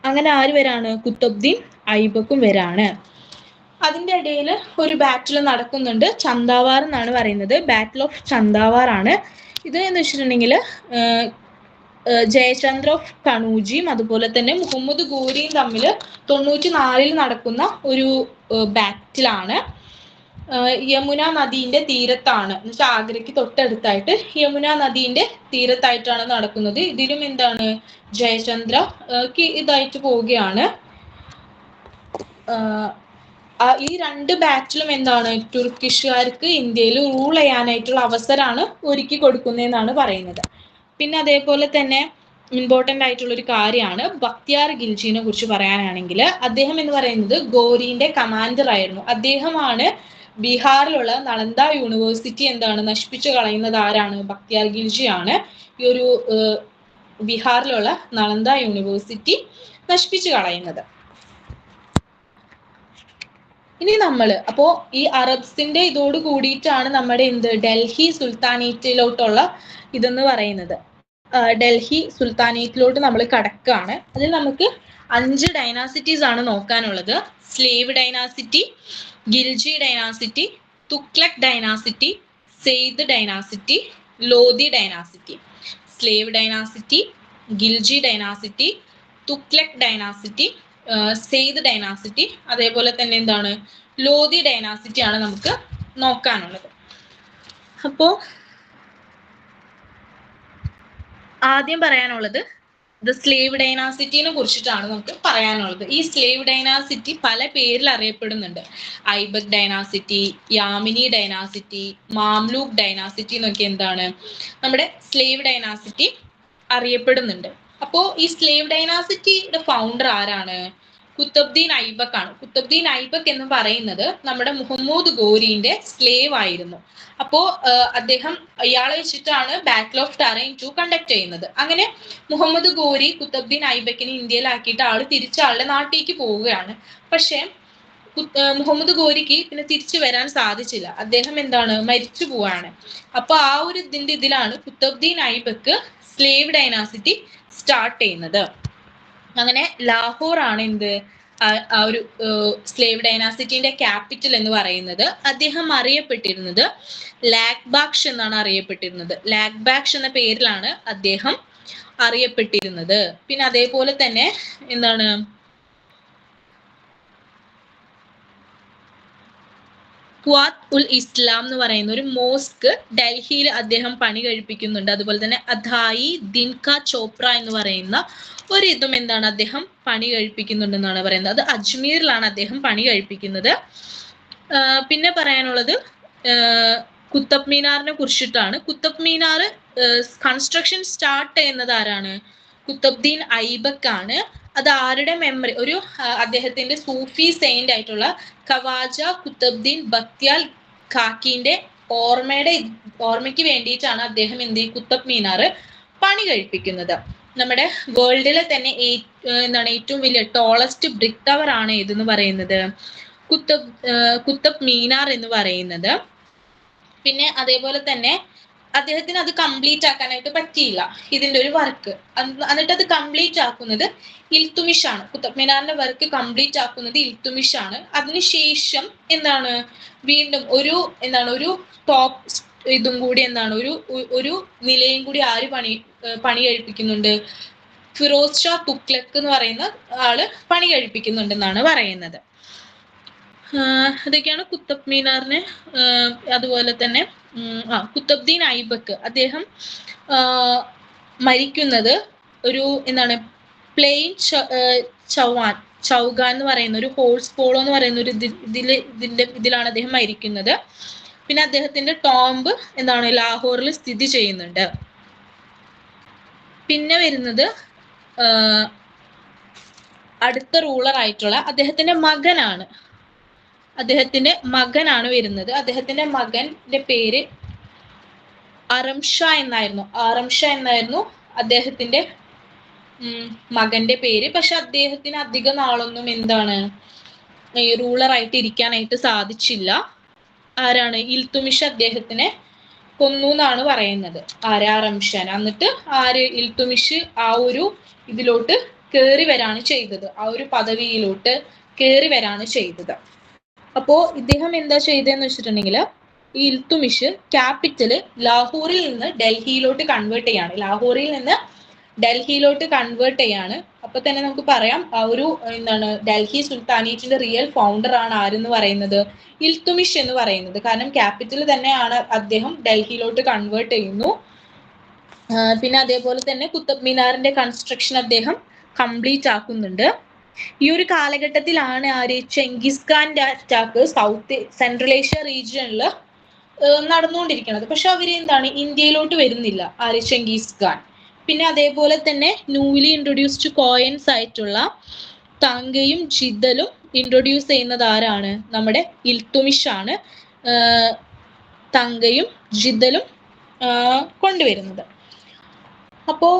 അങ്ങനെ ആര് വരാണ്? കുത്തബ്ദീൻ ഐബക്കും വരാണ്. അതിന്റെ ഇടയിൽ ഒരു ബാറ്റിൽ നടക്കുന്നുണ്ട്, ചന്ദാവാർ എന്നാണ് പറയുന്നത്. ബാറ്റിൽ ഓഫ് ചന്ദാവാർ ആണ് ഇത് എന്ന് വെച്ചിട്ടുണ്ടെങ്കിൽ ജയചന്ദ്ര ഓഫ് കണൂജിയും അതുപോലെ തന്നെ മുഹമ്മദ് ഗോരിയും തമ്മിൽ 94 നടക്കുന്ന ഒരു ബാറ്റിലാണ്. യമുന നദീന്റെ തീരത്താണ്, എന്നുവെച്ചാൽ ആഗ്രയ്ക്ക് തൊട്ടടുത്തായിട്ട് യമുന നദീന്റെ തീരത്തായിട്ടാണ് നടക്കുന്നത്. ഇതിലും എന്താണ് ജയചന്ദ്ര ഇതായിട്ട് പോവുകയാണ്. ഈ 2 ബാറ്റിലും എന്താണ് തുർക്കിഷുകാർക്ക് ഇന്ത്യയിൽ റൂൾ ചെയ്യാനായിട്ടുള്ള അവസരമാണ് ഒരുക്കി കൊടുക്കുന്നതെന്നാണ് പറയുന്നത്. പിന്നെ അതേപോലെ തന്നെ ഇമ്പോർട്ടൻ്റ് ആയിട്ടുള്ള ഒരു കാര്യമാണ് ബക്തിയാർ ഖിൽജിനെ കുറിച്ച് പറയാനാണെങ്കിൽ അദ്ദേഹം എന്ന് പറയുന്നത് ഗോരിന്റെ കമാൻഡർ ആയിരുന്നു. അദ്ദേഹമാണ് ബീഹാറിലുള്ള നളന്ദ യൂണിവേഴ്സിറ്റി എന്താണ് നശിപ്പിച്ചു കളയുന്നത്. ആരാണ്? ബക്തിയാർ ഖിൽജി ആണ് ഈ ഒരു ബീഹാറിലുള്ള നളന്ദ യൂണിവേഴ്സിറ്റി നശിപ്പിച്ചു കളയുന്നത്. ഇനി അപ്പോ ഈ അറബ്സിന്റെ ഇതോട് കൂടിയിട്ടാണ് നമ്മുടെ ഡൽഹി സുൽത്താനേറ്റിലോട്ടുള്ള ഇതെന്ന് പറയുന്നത്. ഡൽഹി സുൽത്താനേറ്റിലോട്ട് നമ്മൾ കടക്കുകയാണ്. അതിൽ നമുക്ക് 5 ഡൈനാസിറ്റീസ് ആണ് നോക്കാനുള്ളത്. Slave dynasty, Khilji dynasty, Tughlaq dynasty, Syed dynasty, Lodhi dynasty. Slave dynasty, Khilji dynasty, Tughlaq dynasty, Syed dynasty, അതേപോലെ തന്നെ എന്താണ് ലോധി ഡൈനാസിറ്റി ആണ് നമുക്ക് നോക്കാനുള്ളത്. അപ്പോ ആദ്യം പറയാനുള്ളത് സ്ലേവ് ഡൈനാസിറ്റിനെ കുറിച്ചിട്ടാണ് നമുക്ക് പറയാനുള്ളത്. ഈ സ്ലേവ് ഡൈനാസിറ്റി പല പേരിൽ അറിയപ്പെടുന്നുണ്ട്. Aibak dynasty, Yamini dynasty, മാംലൂക്ക് dynasty എന്നൊക്കെ എന്താണ് നമ്മുടെ സ്ലേവ് ഡൈനാസിറ്റി അറിയപ്പെടുന്നുണ്ട്. അപ്പോ ഈ സ്ലേവ് ഡൈനാസിറ്റിയുടെ ഫൗണ്ടർ ആരാണ്? കുത്തബ്ദീൻ ഐബക് ആണ്. കുത്തബ്ദീൻ ഐബക് എന്ന് പറയുന്നത് നമ്മുടെ മുഹമ്മദ് ഗോരിന്റെ സ്ലേവ് ആയിരുന്നു. അപ്പോ അദ്ദേഹം ഇയാളെ വെച്ചിട്ടാണ് ബാറ്റിൽ ഓഫ് ടറൈൻ 2 കണ്ടക്ട് ചെയ്യുന്നത്. അങ്ങനെ മുഹമ്മദ് ഗോരി കുത്തബ്ദീൻ ഐബക്കിനെ ഇന്ത്യയിലാക്കിയിട്ട് ആള് തിരിച്ചാളുടെ നാട്ടിലേക്ക് പോവുകയാണ്. പക്ഷെ മുഹമ്മദ് ഗോരിക്ക് പിന്നെ തിരിച്ചു വരാൻ സാധിച്ചില്ല. അദ്ദേഹം എന്താണ് മരിച്ചു പോവാണ്. അപ്പൊ ആ ഒരു ഇതിലാണ് Qutbuddin Aibak slave dynasty start ചെയ്യുന്നത്. അങ്ങനെ ലാഹോർ ആണ് ആ ഒരു സ്ലേവ് ഡൈനാസിറ്റിന്റെ ക്യാപിറ്റൽ എന്ന് പറയുന്നത്. അദ്ദേഹം അറിയപ്പെട്ടിരുന്നത് ലാഗ്ബാക്ഷ് എന്നാണ് അറിയപ്പെട്ടിരുന്നത്. ലാഗ്ബാക്ഷ് എന്ന പേരിലാണ് അദ്ദേഹം അറിയപ്പെട്ടിരുന്നത്. പിന്നെ അതേപോലെ തന്നെ എന്താണ് ഖ്വാത്ത് ഉൽ ഇസ്ലാം എന്ന് പറയുന്ന ഒരു മോസ്ക് ഡൽഹിയിൽ അദ്ദേഹം പണി കഴിപ്പിക്കുന്നുണ്ട്. അതുപോലെ തന്നെ അധായി ദിൻക ചോപ്ര എന്ന് പറയുന്ന ഒരു ഇതും എന്താണ് അദ്ദേഹം പണി കഴിപ്പിക്കുന്നുണ്ടെന്നാണ് പറയുന്നത്. അത് അജ്മീറിലാണ് അദ്ദേഹം പണി കഴിപ്പിക്കുന്നത്. പിന്നെ പറയാനുള്ളത് കുത്തബ് മീനാറിനെ കുറിച്ചിട്ടാണ്. കുത്തബ് മീനാർ കൺസ്ട്രക്ഷൻ സ്റ്റാർട്ട് ചെയ്യുന്നത് ആരാണ്? കുത്തബ്ദീൻ ഐബക് ആണ്. അത് ആരുടെ മെമ്മറി? ഒരു അദ്ദേഹത്തിന്റെ സൂഫി സെയിന്റ് ആയിട്ടുള്ള ഖവാജ കുത്തബ്ദീൻ ബക്തിയാൽ ഖാക്കിന്റെ ഓർമ്മയ്ക്ക് വേണ്ടിയിട്ടാണ് അദ്ദേഹം കുത്തബ് മീനാർ പണി കഴിപ്പിക്കുന്നത്. നമ്മുടെ വേൾഡിലെ തന്നെ ഏറ്റവും വലിയ ടോളസ്റ്റ് ബ്രിക്ക് ടവർ ആണ് ഏതെന്ന് പറയുന്നത് കുത്തബ് മീനാർ എന്ന് പറയുന്നത്. പിന്നെ അതേപോലെ തന്നെ അദ്ദേഹത്തിന് അത് കംപ്ലീറ്റ് ആക്കാനായിട്ട് പറ്റിയില്ല, ഇതിന്റെ ഒരു വർക്ക്. എന്നിട്ട് അത് കംപ്ലീറ്റ് ആക്കുന്നത് ഇൽത്തുമിഷ് ആണ്. കുത്തബ് മീനാറിന്റെ വർക്ക് കംപ്ലീറ്റ് ആക്കുന്നത് ഇൽത്തുമിഷ് ആണ്. അതിനുശേഷം വീണ്ടും ഒരു ടോപ്പ് ഇതും കൂടി ഒരു നിലയും കൂടി ആര് പണി കഴിപ്പിക്കുന്നുണ്ട്? ഫിറോസ് ഷാ തുഗ്ലക് എന്ന് പറയുന്ന ആള് പണി കഴിപ്പിക്കുന്നുണ്ടെന്നാണ് പറയുന്നത്. അതൊക്കെയാണ് കുത്തബ് മീനാറിനെ. അതുപോലെ തന്നെ കുത്തബ്ദീൻ ഐബക്ക് അദ്ദേഹം മരിക്കുന്നത് ഒരു പ്ലെയിൻ ചൗഗാൻ എന്ന് പറയുന്ന ഒരു ഹോഴ്സ് പോളോ എന്ന് പറയുന്ന ഒരു ഇതിലാണ് അദ്ദേഹം മരിക്കുന്നത്. പിന്നെ അദ്ദേഹത്തിന്റെ ടോംബ് എന്താണ് ലാഹോറിൽ സ്ഥിതി ചെയ്യുന്നുണ്ട്. പിന്നെ വരുന്നത് അടുത്ത റൂളർ ആയിട്ടുള്ള അദ്ദേഹത്തിന്റെ മകനാണ് വരുന്നത്. അദ്ദേഹത്തിന്റെ മകന്റെ പേര് ആറംഷാ എന്നായിരുന്നു അദ്ദേഹത്തിന്റെ മകന്റെ പേര്. പക്ഷെ അദ്ദേഹത്തിന് അധിക നാളൊന്നും എന്താണ് ഈ റൂളർ ആയിട്ട് ഇരിക്കാനായിട്ട് സാധിച്ചില്ല. ആരാണ്? ഇൽത്തുമിഷ് അദ്ദേഹത്തിനെ കൊന്നു എന്നാണ് പറയുന്നത്. ആറംഷാൻ. എന്നിട്ട് ഇൽത്തുമിഷ് ആ ഒരു ഇതിലോട്ട് കേറി വരാണ് ചെയ്തത്, ആ ഒരു പദവിയിലോട്ട് കേറി വരാണ് ചെയ്തത്. അപ്പോ ഇദ്ദേഹം എന്താ ചെയ്തതെന്ന് വെച്ചിട്ടുണ്ടെങ്കിൽ, ഈ ഇൽത്തുമിഷ് ക്യാപിറ്റല് ലാഹോറിൽ നിന്ന് ഡൽഹിയിലോട്ട് കൺവേർട്ട് ചെയ്യാണ്. അപ്പൊ തന്നെ നമുക്ക് പറയാം ആ ഒരു ഡൽഹി സുൽത്താനേറ്റിന്റെ റിയൽ ഫൗണ്ടർ ആണ് ആരെന്ന് പറയുന്നത്? ഇൽത്തുമിഷ് എന്ന് പറയുന്നത്. കാരണം ക്യാപിറ്റൽ തന്നെയാണ് അദ്ദേഹം ഡൽഹിയിലോട്ട് കൺവേർട്ട് ചെയ്യുന്നു. പിന്നെ അതേപോലെ തന്നെ കുത്തബ് മിനാറിന്റെ കൺസ്ട്രക്ഷൻ അദ്ദേഹം കംപ്ലീറ്റ് ആക്കുന്നുണ്ട്. ഈ ഒരു കാലഘട്ടത്തിലാണ് ചെങ്കിസ് ഖാന്റെ അറ്റാക്ക് സെൻട്രൽ ഏഷ്യ റീജിയനിൽ നടന്നുകൊണ്ടിരിക്കുന്നത്. പക്ഷെ അവര് ഇന്ത്യയിലോട്ട് വരുന്നില്ല, ചെങ്കിസ് ഖാൻ. പിന്നെ അതേപോലെ തന്നെ ന്യൂലി ഇൻട്രൊഡ്യൂസ്ഡ് കോയിൻസ് ആയിട്ടുള്ള തങ്കയും ജിദലും ഇൻട്രൊഡ്യൂസ് ചെയ്യുന്നത് ആരാണ്? നമ്മുടെ ഇൽത്തുമിഷ് ആണ് തങ്കയും ജിദലും കൊണ്ടുവരുന്നത്. അപ്പോ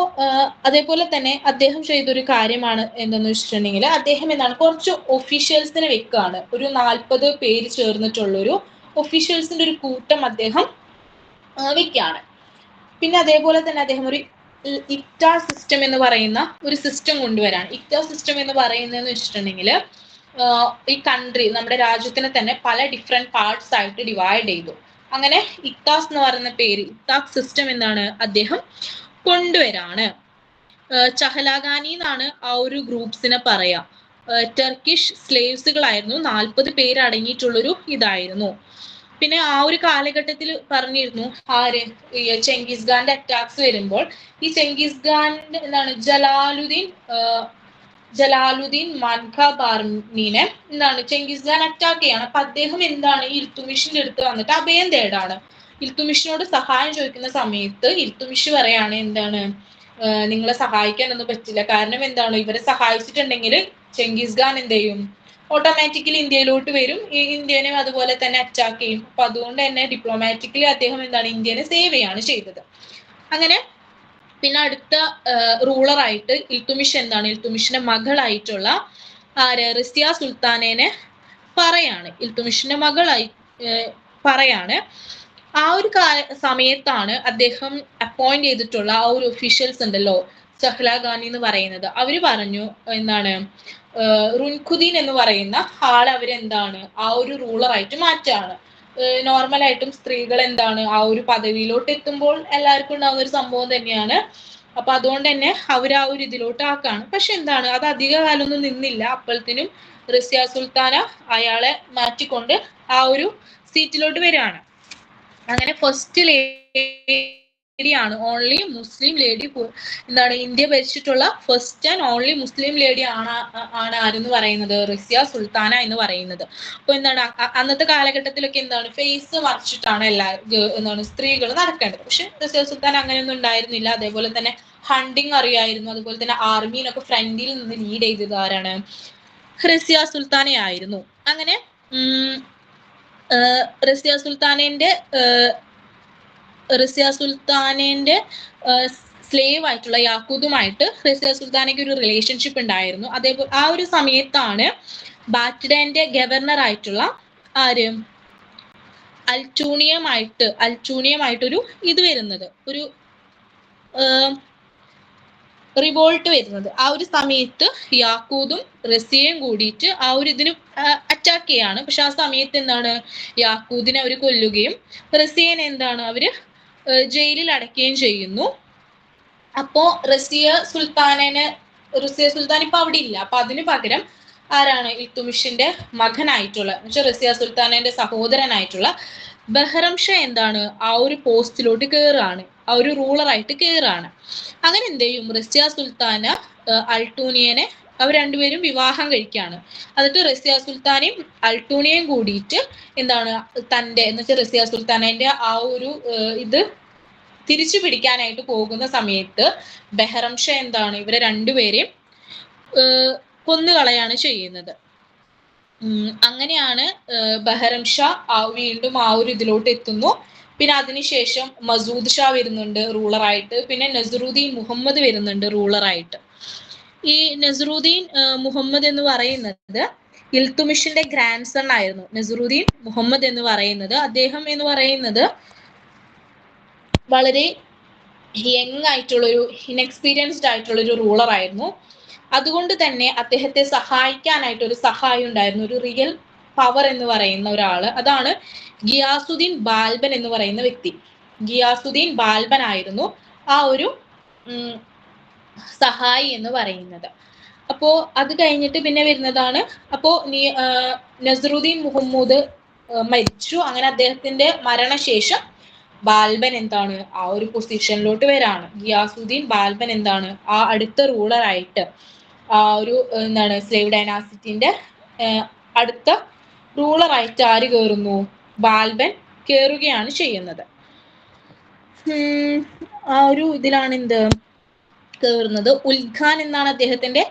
അതേപോലെ തന്നെ അദ്ദേഹം ചെയ്തൊരു കാര്യമാണ് എന്തെന്ന് വെച്ചിട്ടുണ്ടെങ്കിൽ, അദ്ദേഹം കുറച്ച് ഒഫീഷ്യൽസിനെ വെക്കുകയാണ്. ഒരു 40 പേര് ചേർന്നിട്ടുള്ളൊരു ഒഫീഷ്യൽസിന്റെ ഒരു കൂട്ടം അദ്ദേഹം വെക്കുകയാണ്. പിന്നെ അതേപോലെ തന്നെ അദ്ദേഹം ഒരു ഇക്താർ സിസ്റ്റം എന്ന് പറയുന്ന ഒരു സിസ്റ്റം കൊണ്ടുവരാണ്. ഇക്താർ സിസ്റ്റം എന്ന് പറയുന്നതെന്ന് വെച്ചിട്ടുണ്ടെങ്കിൽ, ഈ കൺട്രി, നമ്മുടെ രാജ്യത്തിനെ തന്നെ പല ഡിഫറെന്റ് പാർട്സ് ആയിട്ട് ഡിവൈഡ് ചെയ്തു. അങ്ങനെ ഇക്താസ് എന്ന് പറയുന്ന പേര്, ഇക്താസ് സിസ്റ്റം അദ്ദേഹം കൊണ്ടുവരാണ്. ചഹലാഗാനി എന്നാണ് ആ ഒരു ഗ്രൂപ്പ്സിനെ പറയാ. ടർക്കിഷ് സ്ലേവ്സുകളായിരുന്നു, 40 പേര് അടങ്ങിയിട്ടുള്ളൊരു ഇതായിരുന്നു. പിന്നെ ആ ഒരു കാലഘട്ടത്തിൽ പറഞ്ഞിരുന്നു ചെങ്കിസ് ഖാന്റെ അറ്റാക്സ് വരുമ്പോൾ ഈ ചെങ്കിസ് ഖാന്റെ ജലാലുദ്ദീൻ മൻഖാബാർമീനെ ചെങ്കിസ് ഖാൻ അറ്റാക്ക് ചെയ്യാണ്. അപ്പൊ അദ്ദേഹം ഈ ഇൽത്തുമിഷിന്റെ അടുത്ത് വന്നിട്ട് അഭയം തേടാണ്. ഇൽത്തുമിഷിനോട് സഹായം ചോദിക്കുന്ന സമയത്ത് ഇൽത്തുമിഷ് പറയാണ് നിങ്ങളെ സഹായിക്കാനൊന്നും പറ്റില്ല. കാരണം ഇവരെ സഹായിച്ചിട്ടുണ്ടെങ്കിൽ ചെങ്കിസ് ഖാൻ എന്ത് ചെയ്യും? ഓട്ടോമാറ്റിക്കലി ഇന്ത്യയിലോട്ട് വരും, ഇന്ത്യനെ അതുപോലെ തന്നെ അറ്റാക്ക് ചെയ്യും. അപ്പൊ അതുകൊണ്ട് തന്നെ ഡിപ്ലോമാറ്റിക്കലി അദ്ദേഹം ഇന്ത്യനെ സേവ് ചെയ്യാണ് ചെയ്തത്. അങ്ങനെ പിന്നെ അടുത്ത റൂളർ ആയിട്ട് ഇൽത്തുമിഷിന്റെ മകളായിട്ടുള്ള റസിയ സുൽത്താനേനെ പറയാണ്. ഇൽത്തുമിഷിന്റെ മകളായി പറയാണ്. ആ ഒരു സമയത്താണ് അദ്ദേഹം അപ്പോയിന്റ് ചെയ്തിട്ടുള്ള ആ ഒരു ഒഫീഷ്യൽസ് ഉണ്ടല്ലോ, ചഹ്ലാഗാനി എന്ന് പറയുന്നത്, അവര് പറഞ്ഞു റുൻഖുദീൻ എന്ന് പറയുന്ന ആളെ ആ ഒരു റൂളറായിട്ട് മാറ്റാണ്. നോർമലായിട്ടും സ്ത്രീകൾ ആ ഒരു പദവിയിലോട്ട് എത്തുമ്പോൾ എല്ലാവർക്കും ഉണ്ടാകുന്ന ഒരു സംഭവം തന്നെയാണ്. അപ്പൊ അതുകൊണ്ട് തന്നെ അവർ ആ ഒരു ഇതിലോട്ട് ആക്കാണ്. പക്ഷെ അത് അധിക കാലമൊന്നും നിന്നില്ല. അപ്പോഴത്തേനും റസിയ സുൽത്താന അയാളെ മാറ്റിക്കൊണ്ട് ആ ഒരു സീറ്റിലോട്ട് വരികയാണ്. അങ്ങനെ ഫസ്റ്റ് ലേഡിയാണ്, ഓൺലി മുസ്ലിം ലേഡി ഇന്ത്യ ഭരിച്ചിട്ടുള്ള first and only Muslim lady ആണ് ആരെന്ന് പറയുന്നത്? റസിയ സുൽത്താന എന്ന് പറയുന്നത്. അപ്പൊ അന്നത്തെ കാലഘട്ടത്തിലൊക്കെ ഫേസ് മറച്ചിട്ടാണ് സ്ത്രീകൾ നടക്കേണ്ടത്. പക്ഷെ റസിയ സുൽത്താൻ അങ്ങനെയൊന്നും ഉണ്ടായിരുന്നില്ല. അതേപോലെ തന്നെ ഹണ്ടിങ് അറിയായിരുന്നു. അതുപോലെ തന്നെ ആർമിയിലൊക്കെ ഫ്രണ്ടിൽ നിന്ന് ലീഡ് ചെയ്തത് ആരാണ്? റസിയ സുൽത്താനയായിരുന്നു. അങ്ങനെ റസിയ സുൽത്താനേന്റെ സ്ലേവ് ആയിട്ടുള്ള യാക്കൂതുമായിട്ട് റസിയ സുൽത്താനയ്ക്ക് ഒരു റിലേഷൻഷിപ്പ് ഉണ്ടായിരുന്നു. അതേപോലെ ആ ഒരു സമയത്താണ് ബാറ്റിഡന്റെ ഗവർണർ ആയിട്ടുള്ള അൽറ്റൂണിയമായിട്ടൊരു ഇത് വരുന്നത്, ഒരു റിവോൾട്ട് വരുന്നത്. ആ ഒരു സമയത്ത് യാക്കൂതും റസിയയും കൂടിയിട്ട് ആ ഒരു ഇതിന് അറ്റാക്ക് ചെയ്യാണ്. പക്ഷെ ആ സമയത്ത് യാക്കൂദിനെ അവർ കൊല്ലുകയും റസിയനെ അവര് ജയിലിൽ അടയ്ക്കുകയും ചെയ്യുന്നു. അപ്പോ റസിയ സുൽത്താൻ ഇപ്പൊ അവിടെ ഇല്ല. അപ്പൊ അതിന് പകരം ആരാണ്? ഇൽത്തുമിഷിന്റെ മകനായിട്ടുള്ള റസിയ സുൽത്താനന്റെ സഹോദരനായിട്ടുള്ള ബഹ്റം ഷാ ആ ഒരു പോസ്റ്റിലോട്ട് കയറാണ്, ആ ഒരു റൂളറായിട്ട് കയറാണ്. അങ്ങനെ എന്ത് ചെയ്യും? റസിയ സുൽത്താന അൽറ്റൂണിയനെ അവർ രണ്ടുപേരും വിവാഹം കഴിക്കുകയാണ്. എന്നിട്ട് റസിയ സുൽത്താനെയും അൾട്ടൂണിയെയും കൂടിയിട്ട് എന്താണ് തൻ്റെ എന്ന് വെച്ചാൽ റസിയ സുൽത്താനന്റെ ആ ഒരു ഇത് തിരിച്ചു പിടിക്കാനായിട്ട് പോകുന്ന സമയത്ത് ബെഹ്റംഷ എന്താണ് ഇവരെ രണ്ടുപേരെയും കൊന്നുകളയാണ് ചെയ്യുന്നത്. അങ്ങനെയാണ് ബെഹ്റംഷ വീണ്ടും ആ ഒരു ഇതിലോട്ട് എത്തുന്നു. പിന്നെ അതിനുശേഷം മസൂദ് ഷാ വരുന്നുണ്ട് റൂളറായിട്ട്. പിന്നെ നസറുദ്ദീൻ മുഹമ്മദ് വരുന്നുണ്ട് റൂളറായിട്ട്. ഈ നസറുദ്ദീൻ മുഹമ്മദ് എന്ന് പറയുന്നത് ഇൽത്തുമിഷിന്റെ ഗ്രാൻഡ് സൺ ആയിരുന്നു. നസറുദ്ദീൻ മുഹമ്മദ് എന്ന് പറയുന്നത് അദ്ദേഹം എന്ന് പറയുന്നത് വളരെ യങ് ആയിട്ടുള്ളൊരു ഇൻഎക്സ്പീരിയൻസ്ഡ് ആയിട്ടുള്ളൊരു റൂളർ ആയിരുന്നു. അതുകൊണ്ട് തന്നെ അദ്ദേഹത്തെ സഹായിക്കാനായിട്ട് ഒരു സഹായം ഉണ്ടായിരുന്നു, ഒരു റിയൽ പവർ എന്ന് പറയുന്ന ഒരാള്. അതാണ് ഗിയാസുദ്ദീൻ ബാൽബൻ എന്ന് പറയുന്ന വ്യക്തി. ഗിയാസുദ്ദീൻ ബാൽബൻ ആയിരുന്നു ആ ഒരു സഹായി എന്ന് പറയുന്നത്. അപ്പോ അത് കഴിഞ്ഞിട്ട് പിന്നെ വരുന്നതാണ് നസറുദ്ദീൻ മുഹമ്മദ് മരിച്ചു. അങ്ങനെ അദ്ദേഹത്തിന്റെ മരണശേഷം ബാൽബൻ എന്താണ് ആ ഒരു പൊസിഷനിലോട്ട് വരാണ്. ഗിയാസുദ്ദീൻ ബാൽബൻ എന്താണ് ആ അടുത്ത റൂളറായിട്ട് ആ ഒരു എന്താണ് സ്ലേവ് ഡൈനാസിറ്റിന്റെ അടുത്ത റൂളറായിട്ട് ആര് കയറുന്നു? ബാൽബൻ കയറുകയാണ് ചെയ്യുന്നത്. ആ ഒരു ഇതിലാണ് എന്ത് കയറുന്നത്. ഉൽഖാൻ എന്നാണ് അദ്ദേഹത്തിന്റെ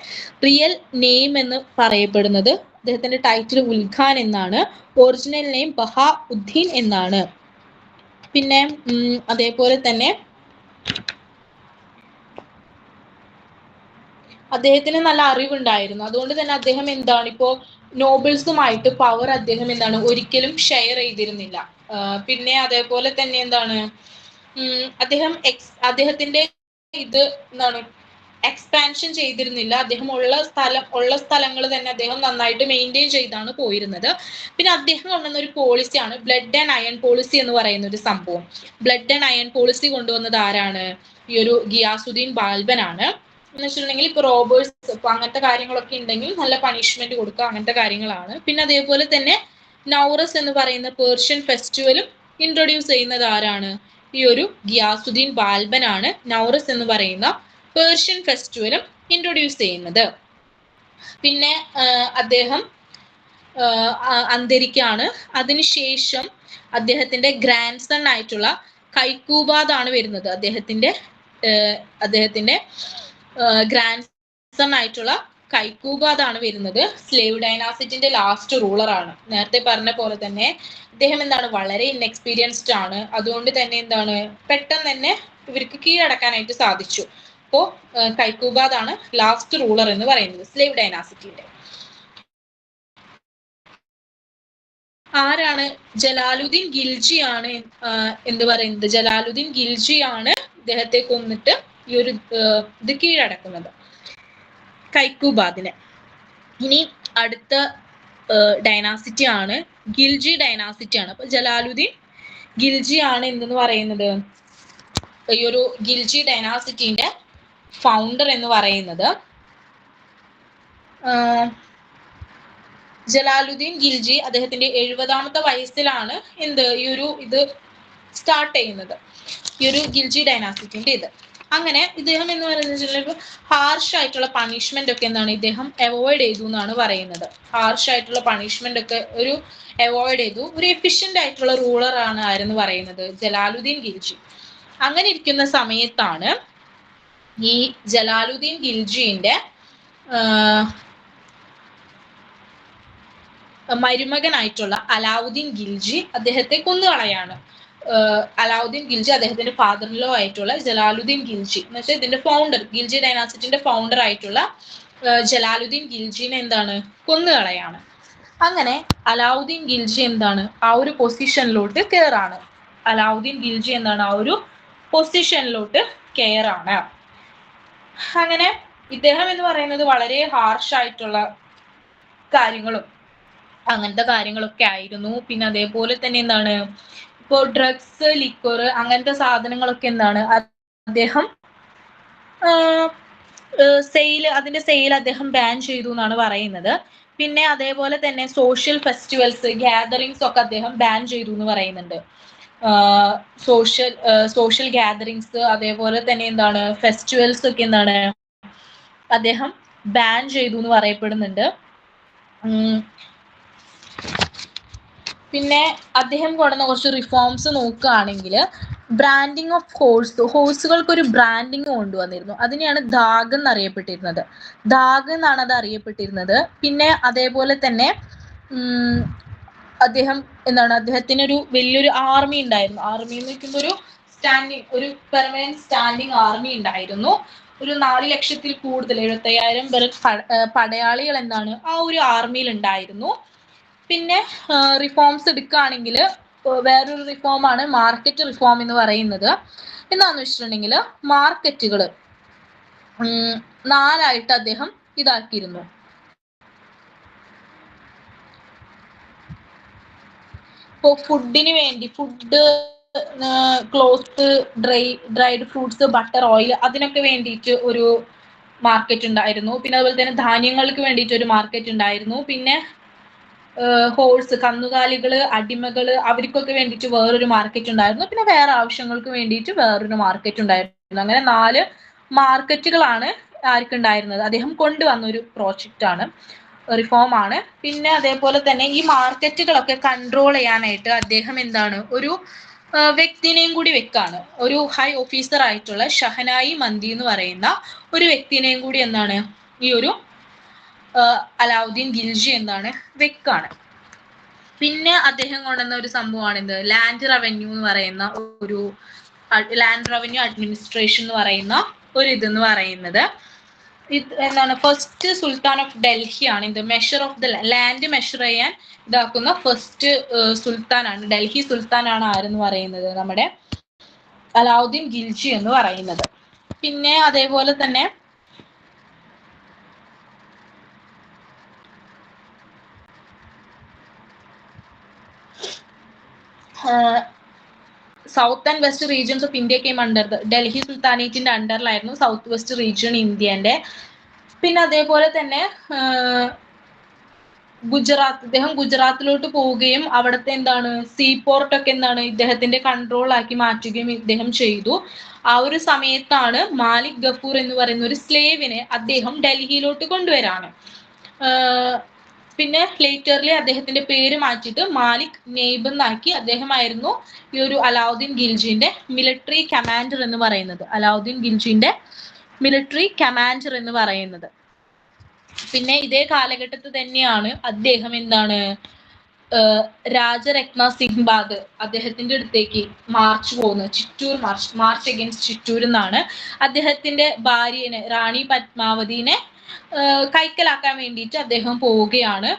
റിയൽ നെയിം എന്ന് പറയപ്പെടുന്നത്. അദ്ദേഹത്തിന്റെ ടൈറ്റിൽ ഉൽഖാൻ എന്നാണ്. ഒറിജിനൽ നെയിം ബഹാ ഉദ്ദീൻ എന്നാണ്. പിന്നെ അതേപോലെ തന്നെ അദ്ദേഹത്തിന് നല്ല അറിവുണ്ടായിരുന്നു. അതുകൊണ്ട് തന്നെ അദ്ദേഹം എന്താണ് ഇപ്പോ നോബിൾസുമായിട്ട് പവർ അദ്ദേഹം എന്താണ് ഒരിക്കലും ഷെയർ ചെയ്തിരുന്നില്ല. പിന്നെ അതേപോലെ തന്നെ എന്താണ് അദ്ദേഹത്തിന്റെ ഇത് എന്താണ് എക്സ്പാൻഷൻ ചെയ്തിരുന്നില്ല. അദ്ദേഹം ഉള്ള സ്ഥലങ്ങൾ തന്നെ അദ്ദേഹം നന്നായിട്ട് മെയിൻറ്റെയിൻ ചെയ്താണ് പോയിരുന്നത്. പിന്നെ അദ്ദേഹം കൊണ്ടുവന്ന ഒരു പോളിസിയാണ് ബ്ലഡ് ആൻഡ് അയൺ പോളിസി എന്ന് പറയുന്ന ഒരു സംഭവം. ബ്ലഡ് ആൻഡ് അയൺ പോളിസി കൊണ്ടുവന്നത് ആരാണ്? ഈ ഒരു ഗിയാസുദ്ദീൻ ബാൽബൻ ആണ്. എന്ന് വെച്ചിട്ടുണ്ടെങ്കിൽ ഇപ്പൊ റോബേഴ്സ് ഇപ്പൊ അങ്ങനത്തെ കാര്യങ്ങളൊക്കെ ഉണ്ടെങ്കിൽ നല്ല പണിഷ്മെന്റ് കൊടുക്കുക, അങ്ങനത്തെ കാര്യങ്ങളാണ്. പിന്നെ അതേപോലെ തന്നെ നൗറസ് എന്ന് പറയുന്ന പേർഷ്യൻ ഫെസ്റ്റിവലും ഇൻട്രൊഡ്യൂസ് ചെയ്യുന്നത് ആരാണ്? ഈ ഒരു ഗിയാസുദ്ദീൻ ബാൽബൻ ആണ് നൗറസ് എന്ന് പറയുന്ന പേർഷ്യൻ ഫെസ്റ്റിവലും ഇൻട്രൊഡ്യൂസ് ചെയ്യുന്നത്. പിന്നെ അദ്ദേഹം അന്തരിക്കാണ്. അതിനുശേഷം അദ്ദേഹത്തിന്റെ ഗ്രാൻഡ് സൺ ആയിട്ടുള്ള കൈക്കൂബാദ് ആണ് വരുന്നത്. അദ്ദേഹത്തിന്റെ ഗ്രാൻഡ് സൺ ആയിട്ടുള്ള കൈക്കൂബാദ് ആണ് വരുന്നത്. സ്ലേവ് ഡൈനാസിറ്റിന്റെ ലാസ്റ്റ് റൂളർ ആണ്. നേരത്തെ പറഞ്ഞ പോലെ തന്നെ അദ്ദേഹം എന്താണ് വളരെ ഇൻഎക്സ്പീരിയൻസ്ഡ് ആണ്. അതുകൊണ്ട് തന്നെ എന്താണ് പെട്ടെന്ന് തന്നെ ഇവർക്ക് കീഴടക്കാനായിട്ട് സാധിച്ചു. അപ്പോ കൈക്കൂബാദ് ആണ് ലാസ്റ്റ് റൂളർ എന്ന് പറയുന്നത് സ്ലേവ് ഡൈനാസിറ്റിയുടെ. ആരാണ്? ജലാലുദ്ദീൻ ഖിൽജി ആണ് എന്ത് പറയുന്നത്? ജലാലുദ്ദീൻ ഖിൽജി ആണ് ഇദ്ദേഹത്തെ കൊന്നിട്ട് ഈ ഒരു ഇത് കീഴടക്കുന്നത്, കൈക്കൂബാദിനെ. ഇനി അടുത്ത ഡൈനാസിറ്റി ആണ് ഖിൽജി ഡൈനാസിറ്റി ആണ്. അപ്പൊ ജലാലുദ്ദീൻ ഖിൽജി ആണ് എന്തെന്ന് പറയുന്നത് ഈ ഒരു ഖിൽജി ഡൈനാസിറ്റിന്റെ ഫൗണ്ടർ എന്ന് പറയുന്നത്. ജലാലുദ്ദീൻ ഖിൽജി അദ്ദേഹത്തിന്റെ 70ാമത്തെ വയസ്സിലാണ് ഈ ഒരു ഇത് സ്റ്റാർട്ട് ചെയ്യുന്നത്, ഈ ഒരു ഖിൽജി ഡൈനാസിറ്റിന്റെ ഇത്. അങ്ങനെ ഇദ്ദേഹം എന്ന് പറയുന്നത് ഹാർഷ് ആയിട്ടുള്ള പണിഷ്മെന്റ് ഒക്കെ എന്താണ് ഇദ്ദേഹം അവോയ്ഡ് ചെയ്തു എന്നാണ് പറയുന്നത്. ഹാർഷ് ആയിട്ടുള്ള പണിഷ്മെന്റ് ഒക്കെ അവോയ്ഡ് ചെയ്തു. ഒരു എഫിഷ്യന്റ് ആയിട്ടുള്ള റൂളർ ആണ് ആരെന്ന് പറയുന്നത് ജലാലുദ്ദീൻ ഖിൽജി. അങ്ങനെ ഇരിക്കുന്ന സമയത്താണ് ഈ ജലാലുദ്ദീൻ ഖിൽജിന്റെ മരുമകനായിട്ടുള്ള അലാവുദ്ദീൻ ഖിൽജി അദ്ദേഹത്തെ കൊന്നുകളയാണ്. അലാവുദ്ദീൻ ഖിൽജി അദ്ദേഹത്തിന്റെ ഫാദർ ഇൻ ലോ ആയിട്ടുള്ള ജലാലുദ്ദീൻ ഖിൽജി എന്ന് വെച്ചാൽ ഇതിന്റെ ഫൗണ്ടർ, ഖിൽജി ഡൈനാസിറ്റിന്റെ ഫൗണ്ടർ ആയിട്ടുള്ള ജലാലുദ്ദീൻ ഖിൽജിനെ എന്താണ് കൊന്നുകളയാണ്. അങ്ങനെ അലാവുദ്ദീൻ ഖിൽജി എന്താണ് ആ ഒരു പൊസിഷനിലോട്ട് കയറാണ്. അലാവുദ്ദീൻ ഖിൽജി എന്താണ് ആ ഒരു പൊസിഷനിലോട്ട് കയറാണ്. അങ്ങനെ ഇദ്ദേഹം എന്ന് പറയുന്നത് വളരെ ഹാർഷ് ആയിട്ടുള്ള കാര്യങ്ങളും അങ്ങനത്തെ കാര്യങ്ങളൊക്കെ ആയിരുന്നു. പിന്നെ അതേപോലെ തന്നെ എന്താണ് ഇപ്പോ ഡ്രഗ്സ്, ലിക്വർ അങ്ങനത്തെ സാധനങ്ങളൊക്കെ എന്താണ് അദ്ദേഹം അതിന്റെ സെയിൽ അദ്ദേഹം ബാൻ ചെയ്തു എന്നാണ് പറയുന്നത്. പിന്നെ അതേപോലെ തന്നെ സോഷ്യൽ ഫെസ്റ്റിവൽസ്, ഗ്യാതറിങ്സ് ഒക്കെ അദ്ദേഹം ബാൻ ചെയ്തു എന്ന് പറയുന്നുണ്ട്. സോഷ്യൽ ഗ്യാതറിങ്സ് അതേപോലെ തന്നെ എന്താണ് ഫെസ്റ്റിവൽസ് ഒക്കെ എന്താണ് അദ്ദേഹം ബാൻ ചെയ്തു എന്ന് പറയപ്പെടുന്നുണ്ട്. പിന്നെ അദ്ദേഹം കൊണ്ടുവന്ന കുറച്ച് റിഫോംസ് നോക്കുകയാണെങ്കിൽ ബ്രാൻഡിങ് ഓഫ് ഹോഴ്സുകൾക്ക് ഒരു ബ്രാൻഡിങ് കൊണ്ടുവന്നിരുന്നു. അതിനെയാണ് ധാഗ് എന്നറിയപ്പെട്ടിരുന്നത്. ധാഗ് എന്നാണ് അത് അറിയപ്പെട്ടിരുന്നത്. പിന്നെ അതേപോലെ തന്നെ അദ്ദേഹത്തിന് ഒരു വലിയൊരു ആർമി ഉണ്ടായിരുന്നു. ആർമി എന്ന് വെക്കുമ്പോൾ ഒരു പെർമനന്റ് സ്റ്റാൻഡിങ് ആർമി ഉണ്ടായിരുന്നു. ഒരു 4 ലക്ഷത്തിൽ കൂടുതൽ 75,000 പേർ പടയാളികൾ ആ ഒരു ആർമിയിൽ ഉണ്ടായിരുന്നു. പിന്നെ റിഫോംസ് എടുക്കുകയാണെങ്കിൽ വേറൊരു റിഫോമാണ് മാർക്കറ്റ് റിഫോം എന്ന് പറയുന്നത്. എന്താണെന്ന് വെച്ചിട്ടുണ്ടെങ്കിൽ മാർക്കറ്റുകൾ 4ആയിട്ട് അദ്ദേഹം ഇതാക്കിയിരുന്നു. ഇപ്പോൾ ഫുഡിന് വേണ്ടി cloth, dried fruits, butter, oil അതിനൊക്കെ വേണ്ടിയിട്ട് ഒരു മാർക്കറ്റ് ഉണ്ടായിരുന്നു. പിന്നെ അതുപോലെ തന്നെ ധാന്യങ്ങൾക്ക് വേണ്ടിയിട്ട് ഒരു മാർക്കറ്റ് ഉണ്ടായിരുന്നു. പിന്നെ ഹോഴ്സ്, കന്നുകാലികള്, അടിമകള് അവർക്കൊക്കെ വേണ്ടിയിട്ട് വേറൊരു മാർക്കറ്റ് ഉണ്ടായിരുന്നു. പിന്നെ വേറെ ആവശ്യങ്ങൾക്ക് വേണ്ടിയിട്ട് വേറൊരു മാർക്കറ്റ് ഉണ്ടായിരുന്നു. അങ്ങനെ 4 മാർക്കറ്റുകളാണ് ആർക്കുണ്ടായിരുന്നത്. അദ്ദേഹം കൊണ്ടുവന്ന ഒരു പ്രോജക്റ്റ് ആണ്, റിഫോം ആണ്. പിന്നെ അതേപോലെ തന്നെ ഈ മാർക്കറ്റുകളൊക്കെ കൺട്രോൾ ചെയ്യാനായിട്ട് അദ്ദേഹം ഒരു വ്യക്തിനെയും കൂടി വെക്കാണ്. ഒരു ഹൈ ഓഫീസർ ആയിട്ടുള്ള ഷഹനായി മന്തി എന്ന് പറയുന്ന ഒരു വ്യക്തിനെയും കൂടി ഈ ഒരു അലാവുദ്ദീൻ ഖിൽജി വെക്കാണ്. പിന്നെ അദ്ദേഹം കൊണ്ടുവന്ന ഒരു സംഭവമാണ് ലാൻഡ് റവന്യൂ എന്ന് പറയുന്ന ലാൻഡ് റവന്യൂ അഡ്മിനിസ്ട്രേഷൻ എന്ന് പറയുന്ന ഇതെന്ന് പറയുന്നത്. ഫസ്റ്റ് സുൽത്താൻ ഓഫ് ഡൽഹി ആണ്. Measure of the land measure ചെയ്യാൻ ഇതാക്കുന്ന ഫസ്റ്റ് സുൽത്താനാണ്. ഡൽഹി സുൽത്താനാണ് ആരെന്ന് പറയുന്നത് നമ്മുടെ അലാവുദ്ദീൻ ഖിൽജി എന്ന് പറയുന്നത്. പിന്നെ അതേപോലെ തന്നെ south and west regions of India came under Delhi സുൽത്താനേറ്റിന്റെ അണ്ടറിലായിരുന്നു സൗത്ത് വെസ്റ്റ് റീജിയൻ ഇന്ത്യന്റെ. പിന്നെ അതേപോലെ തന്നെ അദ്ദേഹം ഗുജറാത്തിലോട്ട് പോവുകയും അവിടുത്തെ സീപോർട്ട് ഒക്കെ ഇദ്ദേഹത്തിന്റെ കൺട്രോളാക്കി മാറ്റുകയും ഇദ്ദേഹം ചെയ്തു. ആ ഒരു സമയത്താണ് മാലിക് ഗഫൂർ എന്ന് പറയുന്ന ഒരു സ്ലേവിനെ അദ്ദേഹം ഡൽഹിയിലോട്ട് കൊണ്ടുവരാണ്. പിന്നെ ലേറ്റർലി അദ്ദേഹത്തിന്റെ പേര് മാറ്റിയിട്ട് മാലിക് നെയ്ബ് എന്നാക്കി. അദ്ദേഹമായിരുന്നു ഈ ഒരു അലാവുദ്ദീൻ ഖിൽജിന്റെ മിലിറ്ററി കമാൻഡർ എന്ന് പറയുന്നത്. അലാവുദ്ദീൻ ഖിൽജിന്റെ മിലിറ്ററി കമാൻഡർ എന്ന് പറയുന്നത്. പിന്നെ ഇതേ കാലഘട്ടത്തിൽ തന്നെയാണ് അദ്ദേഹം രാജരത്ന സിംഗ് ബാഗ് അദ്ദേഹത്തിന്റെ അടുത്തേക്ക് മാർച്ച് പോകുന്നത്. ചിറ്റൂർ മാർച്ച് അഗൈൻസ്റ്റ് ചിറ്റൂർ എന്നാണ്. അദ്ദേഹത്തിന്റെ ഭാര്യനെ റാണി പത്മാവതിനെ കൈക്കലാക്കാൻ വേണ്ടിയിട്ട് അദ്ദേഹം പോവുകയാണ്.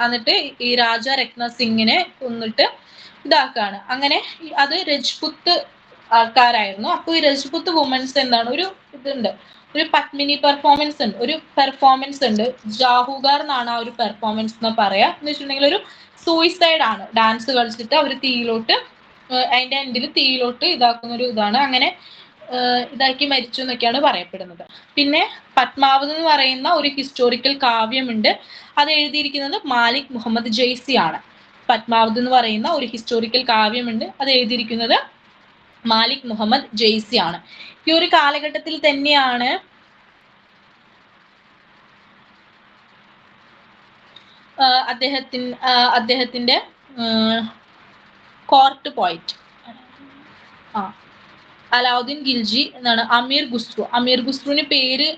എന്നിട്ട് ഈ രാജ രത്ന സിംഗിനെ കൊന്നിട്ട് ഇതാക്കാണ്. അങ്ങനെ അത് രജ്പുത്ത് ആൾക്കാരായിരുന്നു. അപ്പോൾ ഈ രജ്പുത്ത് വുമൻസ് ഒരു പത്മിനി പെർഫോമൻസ് ഉണ്ട്, ഒരു പെർഫോമൻസ് ഉണ്ട്. ജാഹുഗാർ എന്നാണ് ആ ഒരു പെർഫോമൻസ് എന്ന് പറയാ. എന്ന് വെച്ചിട്ടുണ്ടെങ്കിൽ ഒരു സൂയിസൈഡ് ആണ്. ഡാൻസ് കളിച്ചിട്ട് അവർ അതിന്റെ എൻഡിൽ തീയിലോട്ട് ഇതാക്കുന്ന ഒരു ഇതാണ്. അങ്ങനെ ഇതാക്കി മരിച്ചു എന്നൊക്കെയാണ് പറയപ്പെടുന്നത്. പിന്നെ പത്മാവത് എന്ന് പറയുന്ന ഒരു ഹിസ്റ്റോറിക്കൽ കാവ്യമുണ്ട്. അത് എഴുതിയിരിക്കുന്നത് മാലിക് മുഹമ്മദ് ജയ്സി ആണ്. പത്മാവത് എന്ന് പറയുന്ന ഒരു ഹിസ്റ്റോറിക്കൽ കാവ്യമുണ്ട്. അത് എഴുതിയിരിക്കുന്നത് മാലിക് മുഹമ്മദ് ജയ്സി ആണ്. ഈ ഒരു കാലഘട്ടത്തിൽ തന്നെയാണ് അദ്ദേഹത്തിന്റെ കോർട്ട് പോയിറ്റ് അലാവുദ്ദീൻ ഖിൽജി അമീർ ഖുസ്രുവിന് പേര്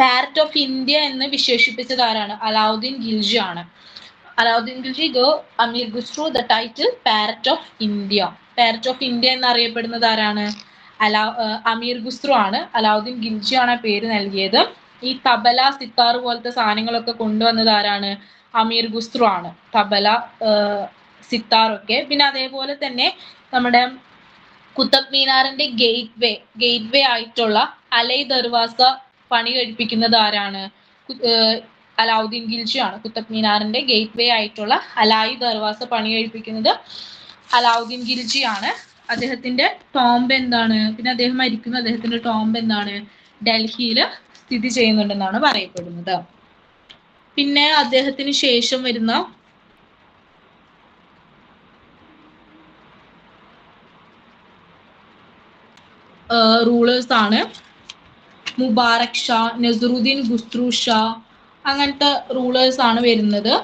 പാരറ്റ് ഓഫ് ഇന്ത്യ എന്ന് വിശേഷിപ്പിച്ചത് ആരാണ്? അലാവുദ്ദീൻ ഖിൽജി ആണ്. Alauddin Khilji Amir Khusrau the title parrot of India. Parrot of India എന്നറിയപ്പെടുന്നത് ആരാണ്? അമീർ ഖുസ്രു ആണ്. അലാവുദ്ദീൻ ഖിൽജി ആണ് പേര് നൽകിയത്. ഈ തബല, സിത്താർ പോലത്തെ സാധനങ്ങളൊക്കെ കൊണ്ടുവന്നത് ആരാണ്? അമീർ ഖുസ്രു ആണ്. തബല, സിത്താർ ഒക്കെ. പിന്നെ അതേപോലെ തന്നെ നമ്മുടെ കുത്തബ് മീനാറിന്റെ ഗേറ്റ് വേ ആയിട്ടുള്ള അലൈ ദർവാസ പണി കഴിപ്പിക്കുന്നത് ആരാണ്? അലാവുദ്ദീൻ ഖിൽജി ആണ്. കുത്തബ് മീനാറിന്റെ ഗേറ്റ് വേ ആയിട്ടുള്ള അലായി ദർവാസ പണി കഴിപ്പിക്കുന്നത് അലാവുദ്ദീൻ ഖിൽജി ആണ്. അദ്ദേഹത്തിന്റെ ടോംബ് പിന്നെ അദ്ദേഹം മരിക്കുന്ന അദ്ദേഹത്തിന്റെ ടോംബ് ഡൽഹിയിൽ സ്ഥിതി ചെയ്യുന്നുണ്ടെന്നാണ് പറയപ്പെടുന്നത്. പിന്നെ അദ്ദേഹത്തിന് ശേഷം വരുന്ന റൂളേഴ്സ് ആണ് മുബാറക് ഷാ, നസറുദ്ദീൻ ഖുസ്രു ഷാ, അങ്ങനത്തെ റൂളേഴ്സ് ആണ് വരുന്നത്.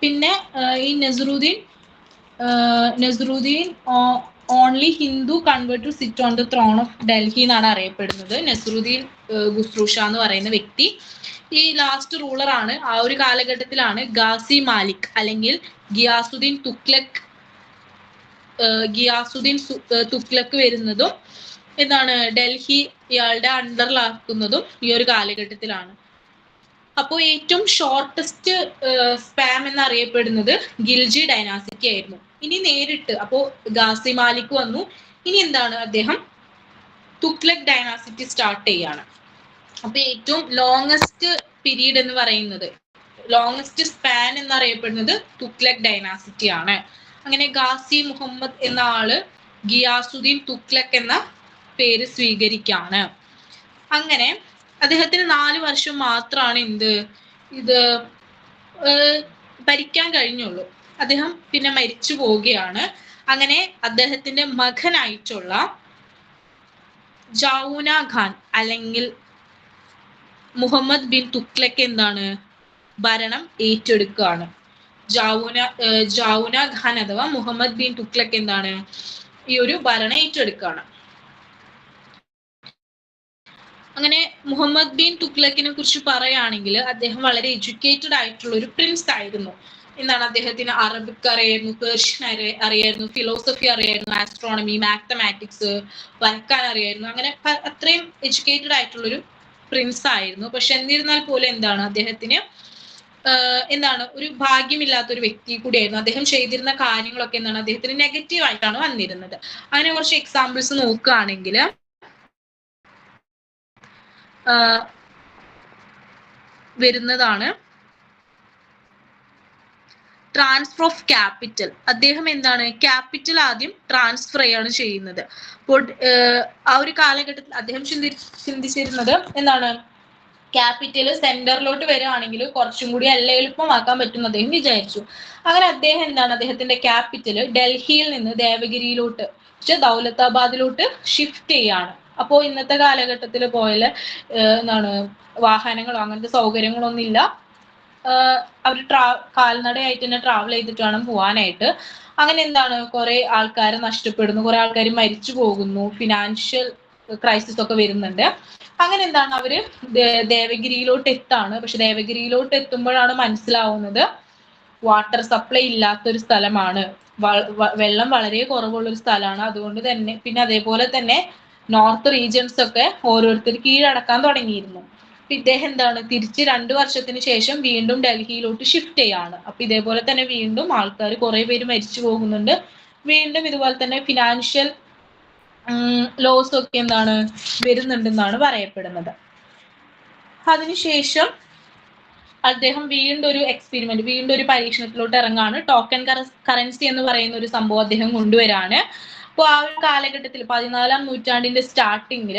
പിന്നെ ഈ Nasiruddin only Hindu convert to sit on the throne of Delhi എന്നാണ് അറിയപ്പെടുന്നത്. നസറുദ്ദീൻ ഖുസ്രു ഷാ എന്ന് പറയുന്ന വ്യക്തി ഈ ലാസ്റ്റ് റൂളർ ആണ്. ആ ഒരു കാലഘട്ടത്തിലാണ് ഗാസി മാലിക് അല്ലെങ്കിൽ ഗിയാസുദ്ദീൻ തുഗ്ലക്ക് വരുന്നതും എന്താണ് ഡൽഹി ഇയാളുടെ അണ്ടറിലാക്കുന്നതും ഈ ഒരു കാലഘട്ടത്തിലാണ്. അപ്പോൾ ഏറ്റവും ഷോർട്ടസ്റ്റ് സ്പാം എന്നറിയപ്പെടുന്നത് ഗിൽജി ഡൈനാസിറ്റി ആയിരുന്നു. ഇനി നേരിട്ട് അപ്പോൾ ഗാസി മാലിക് വന്നു. ഇനി എന്താണ് അദ്ദേഹം തുഗ്ലക് ഡൈനാസിറ്റി സ്റ്റാർട്ട് ചെയ്യാണ്. അപ്പൊ ഏറ്റവും ലോങ്സ്റ്റ് പീരീഡ് എന്ന് പറയുന്നത്, ലോങ്സ്റ്റ് സ്പാൻ എന്നറിയപ്പെടുന്നത് തുഗ്ലക് ഡൈനാസിറ്റി ആണ്. അങ്ങനെ ഗാസി മുഹമ്മദ് എന്ന ആള് ഗിയാസുദ്ദീൻ തുഗ്ലക് എന്ന പേര് സ്വീകരിക്കാണ്. അങ്ങനെ അദ്ദേഹത്തിന് 4 വർഷം മാത്രമാണ് ഇത് ഭരിക്കാൻ കഴിഞ്ഞുള്ളൂ. അദ്ദേഹം പിന്നെ മരിച്ചു പോവുകയാണ്. അങ്ങനെ അദ്ദേഹത്തിന്റെ മകനായിട്ടുള്ള ജാഊന ഖാൻ അല്ലെങ്കിൽ മുഹമ്മദ് ബിൻ തുഗ്ലക് എന്താണ് ഭരണം ഏറ്റെടുക്കുകയാണ്. ജാഊന ഖാൻ അഥവാ മുഹമ്മദ് ബിൻ തുഗ്ലക് എന്താണ് ഈ ഒരു ഭരണം ഏറ്റെടുക്കുകയാണ്. അങ്ങനെ മുഹമ്മദ് ബിൻ തുഗ്ലക്കിനെ കുറിച്ച് പറയുകയാണെങ്കിൽ അദ്ദേഹം വളരെ എഡ്യൂക്കേറ്റഡ് ആയിട്ടുള്ള ഒരു പ്രിൻസ് ആയിരുന്നു. എന്താണ് അദ്ദേഹത്തിന് അറബിക് അറിയായിരുന്നു, പേർഷ്യൻ അറിയായിരുന്നു, ഫിലോസഫി അറിയായിരുന്നു, ആസ്ട്രോണമി, മാത്തമാറ്റിക്സ് വരക്കാൻ അറിയായിരുന്നു. അങ്ങനെ അത്രയും എഡ്യൂക്കേറ്റഡ് ആയിട്ടുള്ളൊരു പ്രിൻസ് ആയിരുന്നു. പക്ഷെ എന്നിരുന്നാൽ പോലും എന്താണ് അദ്ദേഹത്തിന് ഒരു ഭാഗ്യമില്ലാത്ത ഒരു വ്യക്തി കൂടിയായിരുന്നു. അദ്ദേഹം ചെയ്തിരുന്ന കാര്യങ്ങളൊക്കെ എന്താണ് അദ്ദേഹത്തിന് നെഗറ്റീവ് ആയിട്ടാണ് വന്നിരുന്നത്. അങ്ങനെ കുറച്ച് എക്സാമ്പിൾസ് നോക്കുകയാണെങ്കിൽ വരുന്നതാണ് ട്രാൻസ്ഫർ ഓഫ് ക്യാപിറ്റൽ. അദ്ദേഹം എന്താണ് ക്യാപിറ്റൽ ആദ്യം ട്രാൻസ്ഫർ ചെയ്യാണ് ചെയ്യുന്നത്. അപ്പോൾ ആ ഒരു കാലഘട്ടത്തിൽ അദ്ദേഹം ചിന്തിച്ചിരുന്നത് എന്താണ് ക്യാപിറ്റൽ സെന്ററിലോട്ട് വരികയാണെങ്കിൽ കുറച്ചും കൂടി എളുപ്പമാക്കാൻ പറ്റും അദ്ദേഹം വിചാരിച്ചു. അങ്ങനെ അദ്ദേഹം അദ്ദേഹത്തിന്റെ ക്യാപിറ്റൽ ഡൽഹിയിൽ നിന്ന് ദേവഗിരിയിലോട്ട് ദൗലത്താബാദിലോട്ട് ഷിഫ്റ്റ് ചെയ്യാണ്. അപ്പോൾ ഇന്നത്തെ കാലഘട്ടത്തിൽ പോലെ വാഹനങ്ങളോ അങ്ങനത്തെ സൗകര്യങ്ങളൊന്നും ഇല്ല. അവർ കാൽനടയായിട്ട് തന്നെ ട്രാവൽ ചെയ്തിട്ട് വേണം പോവാനായിട്ട്. അങ്ങനെ കുറെ ആൾക്കാരെ നഷ്ടപ്പെടുന്നു, കുറെ ആൾക്കാർ മരിച്ചു പോകുന്നു, ഫിനാൻഷ്യൽ ക്രൈസിസ് ഒക്കെ വരുന്നുണ്ട്. അങ്ങനെ അവര് ദേവഗിരിയിലോട്ട് എത്താണ്. പക്ഷെ ദേവഗിരിയിലോട്ട് എത്തുമ്പോഴാണ് മനസ്സിലാവുന്നത് വാട്ടർ സപ്ലൈ ഇല്ലാത്തൊരു സ്ഥലമാണ്, വെള്ളം വളരെ കുറവുള്ളൊരു സ്ഥലമാണ്. അതുകൊണ്ട് തന്നെ പിന്നെ അതേപോലെ തന്നെ നോർത്ത് റീജിയൻസ് ഒക്കെ ഓരോരുത്തർ കീഴടക്കാൻ തുടങ്ങിയിരുന്നു. ഇദ്ദേഹം തിരിച്ച് 2 വർഷത്തിന് ശേഷം വീണ്ടും ഡൽഹിയിലോട്ട് ഷിഫ്റ്റ് ചെയ്യാണ്. അപ്പൊ ഇതേപോലെ തന്നെ വീണ്ടും ആൾക്കാർ കുറെ പേര് മരിച്ചു പോകുന്നുണ്ട്. വീണ്ടും ഇതുപോലെ തന്നെ ഫിനാൻഷ്യൽ ലോസ് ഒക്കെ വരുന്നുണ്ടെന്നാണ് പറയപ്പെടുന്നത്. അതിനുശേഷം അദ്ദേഹം വീണ്ടും ഒരു പരീക്ഷണത്തിലോട്ട് ഇറങ്ങാണ്. ടോക്കൺ കറൻസി എന്ന് പറയുന്ന ഒരു സംഭവം അദ്ദേഹം കൊണ്ടുവരാണ്. അപ്പോൾ ആ ഒരു കാലഘട്ടത്തിൽ 14-ാം നൂറ്റാണ്ടിന്റെ സ്റ്റാർട്ടിങ്ങിൽ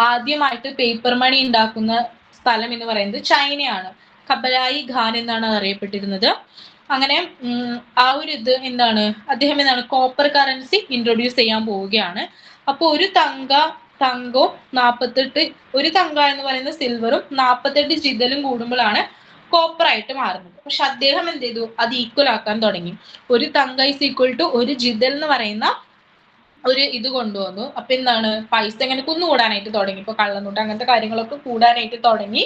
ആദ്യമായിട്ട് പേപ്പർ മണി ഉണ്ടാക്കുന്ന സ്ഥലം എന്ന് പറയുന്നത് ചൈനയാണ്. ഖബലായി ഖാൻ എന്നാണ് അറിയപ്പെട്ടിരുന്നത്. അങ്ങനെ ആ ഒരു അദ്ദേഹം കോപ്പർ കറൻസി ഇൻട്രൊഡ്യൂസ് ചെയ്യാൻ പോവുകയാണ്. അപ്പോൾ ഒരു തങ്കവും 48 ഒരു തങ്ക എന്ന് പറയുന്ന സിൽവറും 48 ജിതലും കൂടുമ്പോഴാണ് കോപ്പർ ആയിട്ട് മാറുന്നത്. പക്ഷെ അദ്ദേഹം എന്ത് ചെയ്തു, അത് ഈക്വൽ ആക്കാൻ തുടങ്ങി. ഒരു തങ്ക ഈസ് ഈക്വൽ ടു ഒരു ജിതൽ എന്ന് പറയുന്ന ഒരു ഇത് കൊണ്ടുവന്നു. അപ്പൊ പൈസ ഇങ്ങനെ കുന്നുകൂടാനായിട്ട് തുടങ്ങി. ഇപ്പൊ കള്ളനോട്ട് അങ്ങനത്തെ കാര്യങ്ങളൊക്കെ കൂടാനായിട്ട് തുടങ്ങി.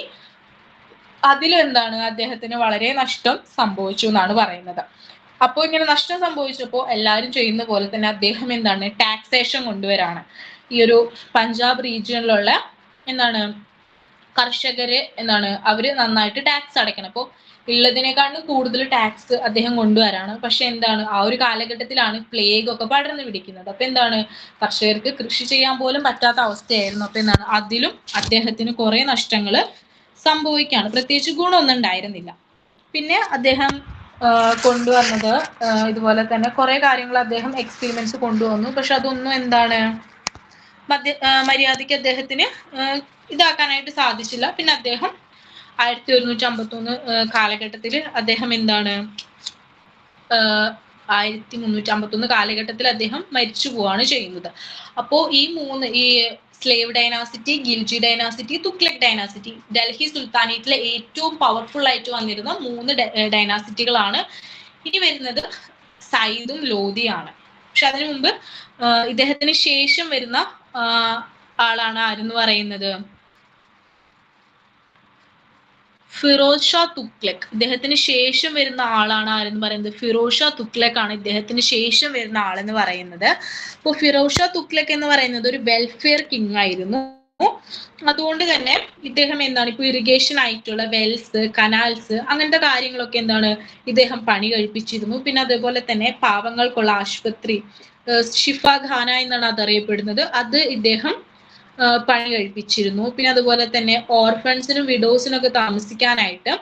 അതിലും അദ്ദേഹത്തിന് വളരെ നഷ്ടം സംഭവിച്ചു എന്നാണ് പറയുന്നത്. അപ്പോൾ ഇങ്ങനെ നഷ്ടം സംഭവിച്ചപ്പോൾ എല്ലാവരും ചെയ്യുന്ന പോലെ തന്നെ അദ്ദേഹം ടാക്സേഷൻ കൊണ്ടുവരാണ്. ഈ ഒരു പഞ്ചാബ് റീജിയനിലുള്ള കർഷകര് അവര് നന്നായിട്ട് ടാക്സ് അടയ്ക്കണം. അപ്പോൾ ഉള്ളതിനേക്കാളും കൂടുതൽ ടാക്സ് അദ്ദേഹം കൊണ്ടുവരാണ്. പക്ഷെ ആ ഒരു കാലഘട്ടത്തിലാണ് പ്ലേഗ് ഒക്കെ പടർന്നു പിടിക്കുന്നത്. അപ്പൊ കർഷകർക്ക് കൃഷി ചെയ്യാൻ പോലും പറ്റാത്ത അവസ്ഥയായിരുന്നു. അപ്പൊ അതിലും അദ്ദേഹത്തിന് കുറെ നഷ്ടങ്ങൾ സംഭവിക്കുകയാണ്. പ്രത്യേകിച്ച് ഗുണമൊന്നും ഉണ്ടായിരുന്നില്ല. പിന്നെ അദ്ദേഹം കൊണ്ടുവന്നത് ഇതുപോലെ തന്നെ കുറെ കാര്യങ്ങൾ അദ്ദേഹം എക്സ്പെരിമെന്റ്സ് കൊണ്ടുവന്നു. പക്ഷെ അതൊന്നും മര്യാദയ്ക്ക് അദ്ദേഹത്തിന് ഇതാക്കാനായിട്ട് സാധിച്ചില്ല. പിന്നെ അദ്ദേഹം 1151 കാലഘട്ടത്തിൽ അദ്ദേഹം 1351 കാലഘട്ടത്തിൽ അദ്ദേഹം മരിച്ചു പോവാണ് ചെയ്യുന്നത്. അപ്പോൾ ഈ slave dynasty, Khilji dynasty, Tughlaq dynasty. Delhi സുൽത്താനേറ്റിലെ ഏറ്റവും പവർഫുൾ ആയിട്ട് വന്നിരുന്ന 3 ഡൈനാസിറ്റികളാണ്. ഇനി വരുന്നത് സയ്യിദും ലോധിയാണ്. പക്ഷെ അതിനു മുമ്പ് ഇദ്ദേഹത്തിന് ശേഷം വരുന്ന ആളാണ് ആരെന്ന് പറയുന്നത് ഫിറോസ് ഷാ തുഗ്ലക്. ഇദ്ദേഹത്തിന് ശേഷം വരുന്ന ആളാണ് ആരെന്ന് പറയുന്നത് ഫിറോസ് ഷാ തുഗ്ലക് ആണ് ഇദ്ദേഹത്തിന് ശേഷം വരുന്ന ആളെന്ന് പറയുന്നത്. അപ്പോൾ ഫിറോസ് ഷാ തുഗ്ലക് എന്ന് പറയുന്നത് ഒരു വെൽഫെയർ കിങ് ആയിരുന്നു. അതുകൊണ്ട് തന്നെ ഇദ്ദേഹം എന്താണ് ഇപ്പൊ ഇറിഗേഷൻ ആയിട്ടുള്ള വെൽസ്, കനാൽസ് അങ്ങനത്തെ കാര്യങ്ങളൊക്കെ എന്താണ് ഇദ്ദേഹം പണി കഴിപ്പിച്ചിരുന്നു. പിന്നെ അതേപോലെ തന്നെ പാവങ്ങൾക്കുള്ള ആശുപത്രി, ഷിഫാഖാന എന്നാണ് അതറിയപ്പെടുന്നത്, അത് ഇദ്ദേഹം പണി കഴിപ്പിച്ചിരുന്നു. പിന്നെ അതുപോലെ തന്നെ ഓർഫൻസിനും വിഡോസിനും ഒക്കെ താമസിക്കാനായിട്ട്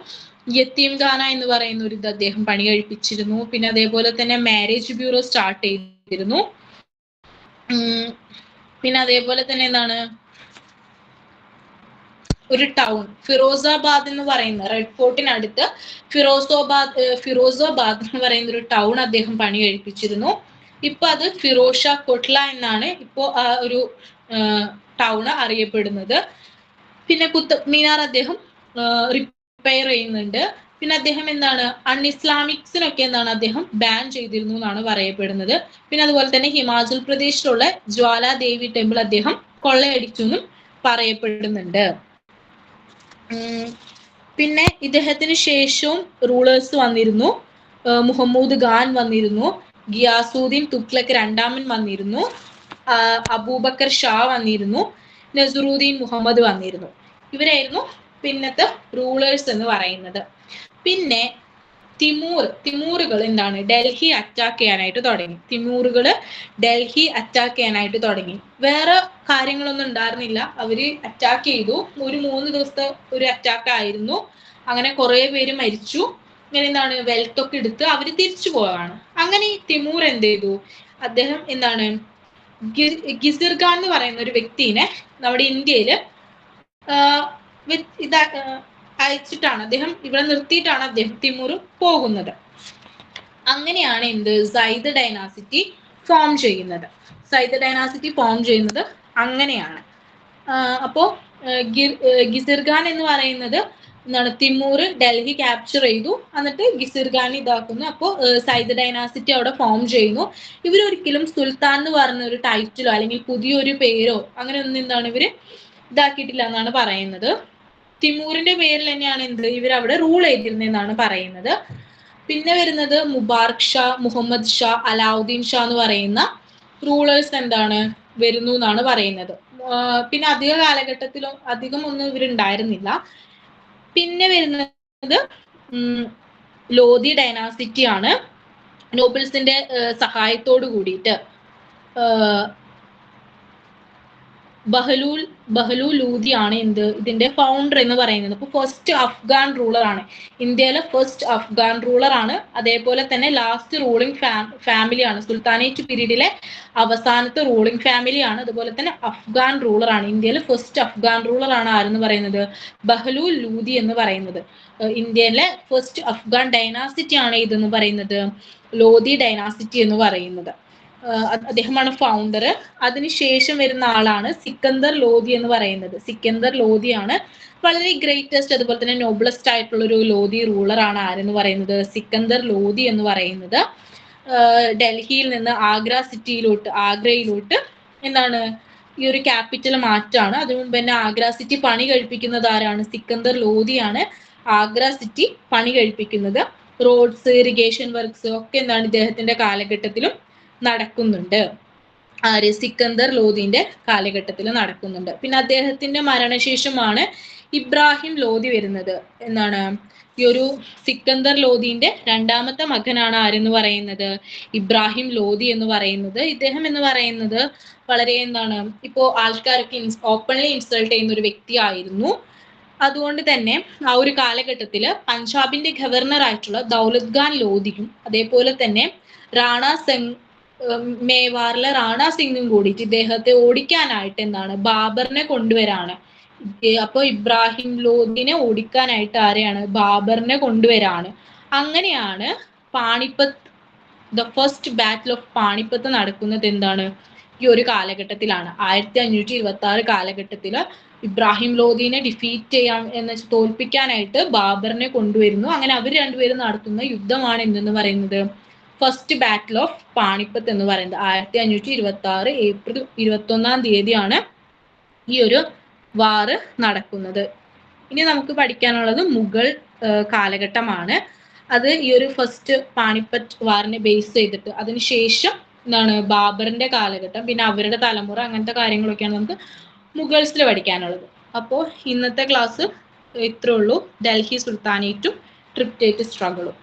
യത്തീം ഖാന എന്ന് പറയുന്ന ഒരു ഇത് അദ്ദേഹം പണി കഴിപ്പിച്ചിരുന്നു. പിന്നെ അതേപോലെ തന്നെ മാരേജ് ബ്യൂറോ സ്റ്റാർട്ട് ചെയ്തിരുന്നു. പിന്നെ അതേപോലെ തന്നെ എന്താണ് ഒരു ടൗൺ ഫിറോസാബാദ് എന്ന് പറയുന്ന റെഡ് ഫോർട്ടിനടുത്ത് ഫിറോസാബാദ് എന്ന് പറയുന്ന ഒരു ടൗൺ അദ്ദേഹം പണി കഴിപ്പിച്ചിരുന്നു. ഇപ്പൊ അത് ഫിറോസ് ഷാ കൊട്ല എന്നാണ് ഇപ്പോ ആ ഒരു ടൗൺ അറിയപ്പെടുന്നത്. പിന്നെ കുത്തബ് മിനാർ അദ്ദേഹം റിപ്പയർ ചെയ്യുന്നുണ്ട്. പിന്നെ അദ്ദേഹം എന്താണ് അൺഇസ്ലാമിക്സിനൊക്കെ എന്താണ് അദ്ദേഹം ബാൻ ചെയ്തിരുന്നു എന്നാണ് പറയപ്പെടുന്നത്. പിന്നെ അതുപോലെ തന്നെ ഹിമാചൽ പ്രദേശിലുള്ള ജ്വാലാദേവി ടെമ്പിൾ അദ്ദേഹം കൊള്ളയടിച്ചു എന്നും പറയപ്പെടുന്നുണ്ട്. പിന്നെ ഇദ്ദേഹത്തിന് ശേഷവും റൂളേഴ്സ് വന്നിരുന്നു. മുഹമ്മദ് ഖാൻ വന്നിരുന്നു, ഗിയാസുദ്ദീൻ തുഗ്ലക് രണ്ടാമൻ വന്നിരുന്നു, അബൂബക്കർ ഷാ വന്നിരുന്നു, നസറുദ്ദീൻ മുഹമ്മദ് വന്നിരുന്നു. ഇവരായിരുന്നു പിന്നത്തെ റൂളേഴ്സ് എന്ന് പറയുന്നത്. പിന്നെ തിമൂറുകൾ എന്താണ് ഡൽഹി അറ്റാക്ക് ചെയ്യാനായിട്ട് തുടങ്ങി. ഡൽഹി അറ്റാക്ക് ചെയ്യാനായിട്ട് തുടങ്ങി. വേറെ കാര്യങ്ങളൊന്നും ഉണ്ടായിരുന്നില്ല. അവര് അറ്റാക്ക് ചെയ്തു. ഒരു 3 ദിവസത്തെ ഒരു അറ്റാക്ക് ആയിരുന്നു. അങ്ങനെ കുറെ പേര് മരിച്ചു. ഇങ്ങനെ എന്താണ് വെൽത്ത് ഒക്കെ എടുത്ത് അവര് തിരിച്ചു പോവാണ്. അങ്ങനെ ഈ തിമൂർ എന്ത് ചെയ്തു, അദ്ദേഹം എന്താണ് ഗിസിർ ഖാൻ എന്ന് പറയുന്ന ഒരു വ്യക്തിനെ നമ്മുടെ ഇന്ത്യയില് അയച്ചിട്ടാണ് അദ്ദേഹം ഇവിടെ നിർത്തിയിട്ടാണ് അദ്ദേഹം തിമൂർ പോകുന്നത്. അങ്ങനെയാണ് സയ്യിദ് ഡൈനാസിറ്റി ഫോം ചെയ്യുന്നത്. അങ്ങനെയാണ്. അപ്പോ ഗിസിർ ഖാൻ എന്ന് പറയുന്നത് എന്താണ് തിമൂർ ഡൽഹി ക്യാപ്ചർ ചെയ്തു, എന്നിട്ട് ഗിസിർ ഖാൻ ഇതാക്കുന്നു. അപ്പോൾ സയ്യിദ് ഡൈനാസിറ്റി അവിടെ ഫോം ചെയ്യുന്നു. ഇവരൊരിക്കലും സുൽത്താൻ എന്ന് പറഞ്ഞ ഒരു ടൈറ്റിലോ അല്ലെങ്കിൽ പുതിയൊരു പേരോ അങ്ങനെ ഒന്നും എന്താണ് ഇവര് ഇതാക്കിയിട്ടില്ല എന്നാണ് പറയുന്നത്. തിമൂറിന്റെ പേരിൽ തന്നെയാണ് ഇവരവിടെ റൂൾ ചെയ്തിരുന്നതെന്നാണ് പറയുന്നത്. പിന്നെ വരുന്നത് മുബാറക് ഷാ, മുഹമ്മദ് ഷാ, അലാവുദ്ദീൻ ഷാ എന്ന് പറയുന്ന റൂളേഴ്സ് എന്താണ് വരുന്നു എന്നാണ് പറയുന്നത്. പിന്നെ അധിക കാലഘട്ടത്തിലും അധികം ഒന്നും ഇവരുണ്ടായിരുന്നില്ല. പിന്നെ വരുന്നത് ലോധി ഡൈനാസിറ്റി ആണ്. നോബിൾസിന്റെ സഹായത്തോട് കൂടിയിട്ട് ബഹലൂൽ ലൂധി ആണ് ഇതിന്റെ ഫൗണ്ടർ എന്ന് പറയുന്നത്. അപ്പൊ ഫസ്റ്റ് അഫ്ഗാൻ റൂളർ ആണ്, ഇന്ത്യയിലെ ഫസ്റ്റ് അഫ്ഗാൻ റൂളർ ആണ്. അതേപോലെ തന്നെ ലാസ്റ്റ് റൂളിംഗ് ഫാമിലിയാണ്, സുൽത്താനേറ്റ് പീരീഡിലെ അവസാനത്തെ റൂളിംഗ് ഫാമിലിയാണ്. അതുപോലെ തന്നെ അഫ്ഗാൻ റൂളർ ആണ്, ഇന്ത്യയിലെ ഫസ്റ്റ് അഫ്ഗാൻ റൂളർ ആണ് ആരെന്ന് പറയുന്നത് ബഹലൂൽ ലൂധി എന്ന് പറയുന്നത്. ഇന്ത്യയിലെ ഫസ്റ്റ് അഫ്ഗാൻ ഡൈനാസിറ്റി ആണ് ഇതെന്ന് പറയുന്നത് ലോധി ഡൈനാസിറ്റി എന്ന് പറയുന്നത്. അദ്ദേഹമാണ് ഫൗണ്ടർ. അതിനുശേഷം വരുന്ന ആളാണ് സിക്കന്ദർ ലോധി എന്ന് പറയുന്നത്. സിക്കന്ദർ ലോധിയാണ് വളരെ ഗ്രേറ്റസ്റ്റ് അതുപോലെ തന്നെ നോബിളസ്റ്റ് ആയിട്ടുള്ള ഒരു ലോധി റൂളർ ആണ് ആരെന്ന് പറയുന്നത് സിക്കന്ദർ ലോധി എന്ന് പറയുന്നത്. ഡൽഹിയിൽ നിന്ന് ആഗ്രയിലോട്ട് എന്താണ് ഈ ഒരു ക്യാപിറ്റൽ മാറ്റാണ്. അതിനു മുമ്പ് തന്നെ ആഗ്ര സിറ്റി പണി കഴിപ്പിക്കുന്നത് ആരാണ്, സിക്കന്ദർ ലോധിയാണ് ആഗ്ര സിറ്റി പണി കഴിപ്പിക്കുന്നത്. റോഡ്സ്, ഇറിഗേഷൻ വർക്ക്സ് ഒക്കെ എന്താണ് ഇദ്ദേഹത്തിന്റെ കാലഘട്ടത്തിലും നടക്കുന്നുണ്ട്. സിക്കന്ദർ ലോധിന്റെ കാലഘട്ടത്തിൽ നടക്കുന്നുണ്ട്. പിന്നെ അദ്ദേഹത്തിന്റെ മരണശേഷമാണ് ഇബ്രാഹിം ലോധി വരുന്നത്. എന്താണ് ഈ ഒരു സിക്കന്ദർ ലോധിന്റെ രണ്ടാമത്തെ മകനാണ് ആരെന്ന് പറയുന്നത് ഇബ്രാഹിം ലോധി എന്ന് പറയുന്നത്. ഇദ്ദേഹം എന്ന് പറയുന്നത് വളരെ എന്താണ് ഇപ്പോ ആൾക്കാരൊക്കെ ഓപ്പൺലി ഇൻസൾട്ട് ചെയ്യുന്ന ഒരു വ്യക്തിയായിരുന്നു. അതുകൊണ്ട് തന്നെ ആ ഒരു കാലഘട്ടത്തിൽ പഞ്ചാബിന്റെ ഗവർണർ ആയിട്ടുള്ള ദൗലത് ഖാൻ ലോധിയും അതേപോലെ തന്നെ മേവാറിലെ റാണ സിംഗും കൂടിയിട്ട് ഇദ്ദേഹത്തെ ഓടിക്കാനായിട്ട് എന്താണ് ബാബറിനെ കൊണ്ടുവരാണ്. അപ്പൊ ഇബ്രാഹിം ലോധിനെ ഓടിക്കാനായിട്ട് ആരെയാണ് ബാബറിനെ കൊണ്ടുവരാണ്. അങ്ങനെയാണ് പാണിപ്പത്ത്, ദ ഫസ്റ്റ് ബാറ്റിൽ ഓഫ് പാണിപ്പത്ത് നടക്കുന്നത് എന്താണ് ഈ ഒരു കാലഘട്ടത്തിലാണ്. 1526 കാലഘട്ടത്തിൽ ഇബ്രാഹിം ലോധിനെ ഡിഫീറ്റ് ചെയ്യാൻ എന്ന് വെച്ചാൽ തോൽപ്പിക്കാനായിട്ട് ബാബറിനെ കൊണ്ടുവരുന്നു. അങ്ങനെ അവർ രണ്ടുപേരും നടത്തുന്ന യുദ്ധമാണ് എന്തെന്ന് പറയുന്നത്, ഫസ്റ്റ് ബാറ്റിൽ ഓഫ് പാണിപ്പത്ത് എന്ന് പറയുന്നത്. 1526 ഏപ്രിൽ 21 ഈ ഒരു വാറ് നടക്കുന്നത്. ഇനി നമുക്ക് പഠിക്കാനുള്ളത് മുഗൾ കാലഘട്ടമാണ്. അത് ഈ ഒരു ഫസ്റ്റ് പാണിപ്പത്ത് വാറിനെ ബേസ് ചെയ്തിട്ട് അതിനുശേഷം എന്താണ് ബാബറിന്റെ കാലഘട്ടം, പിന്നെ അവരുടെ തലമുറ, അങ്ങനത്തെ കാര്യങ്ങളൊക്കെയാണ് നമുക്ക് മുഗൾസിൽ പഠിക്കാനുള്ളത്. അപ്പോൾ ഇന്നത്തെ ക്ലാസ് ഇത്രേ ഉള്ളൂ. ഡൽഹി സുൽത്താനേറ്റും ട്രിപ്റ്റേറ്റ് സ്ട്രഗിളും.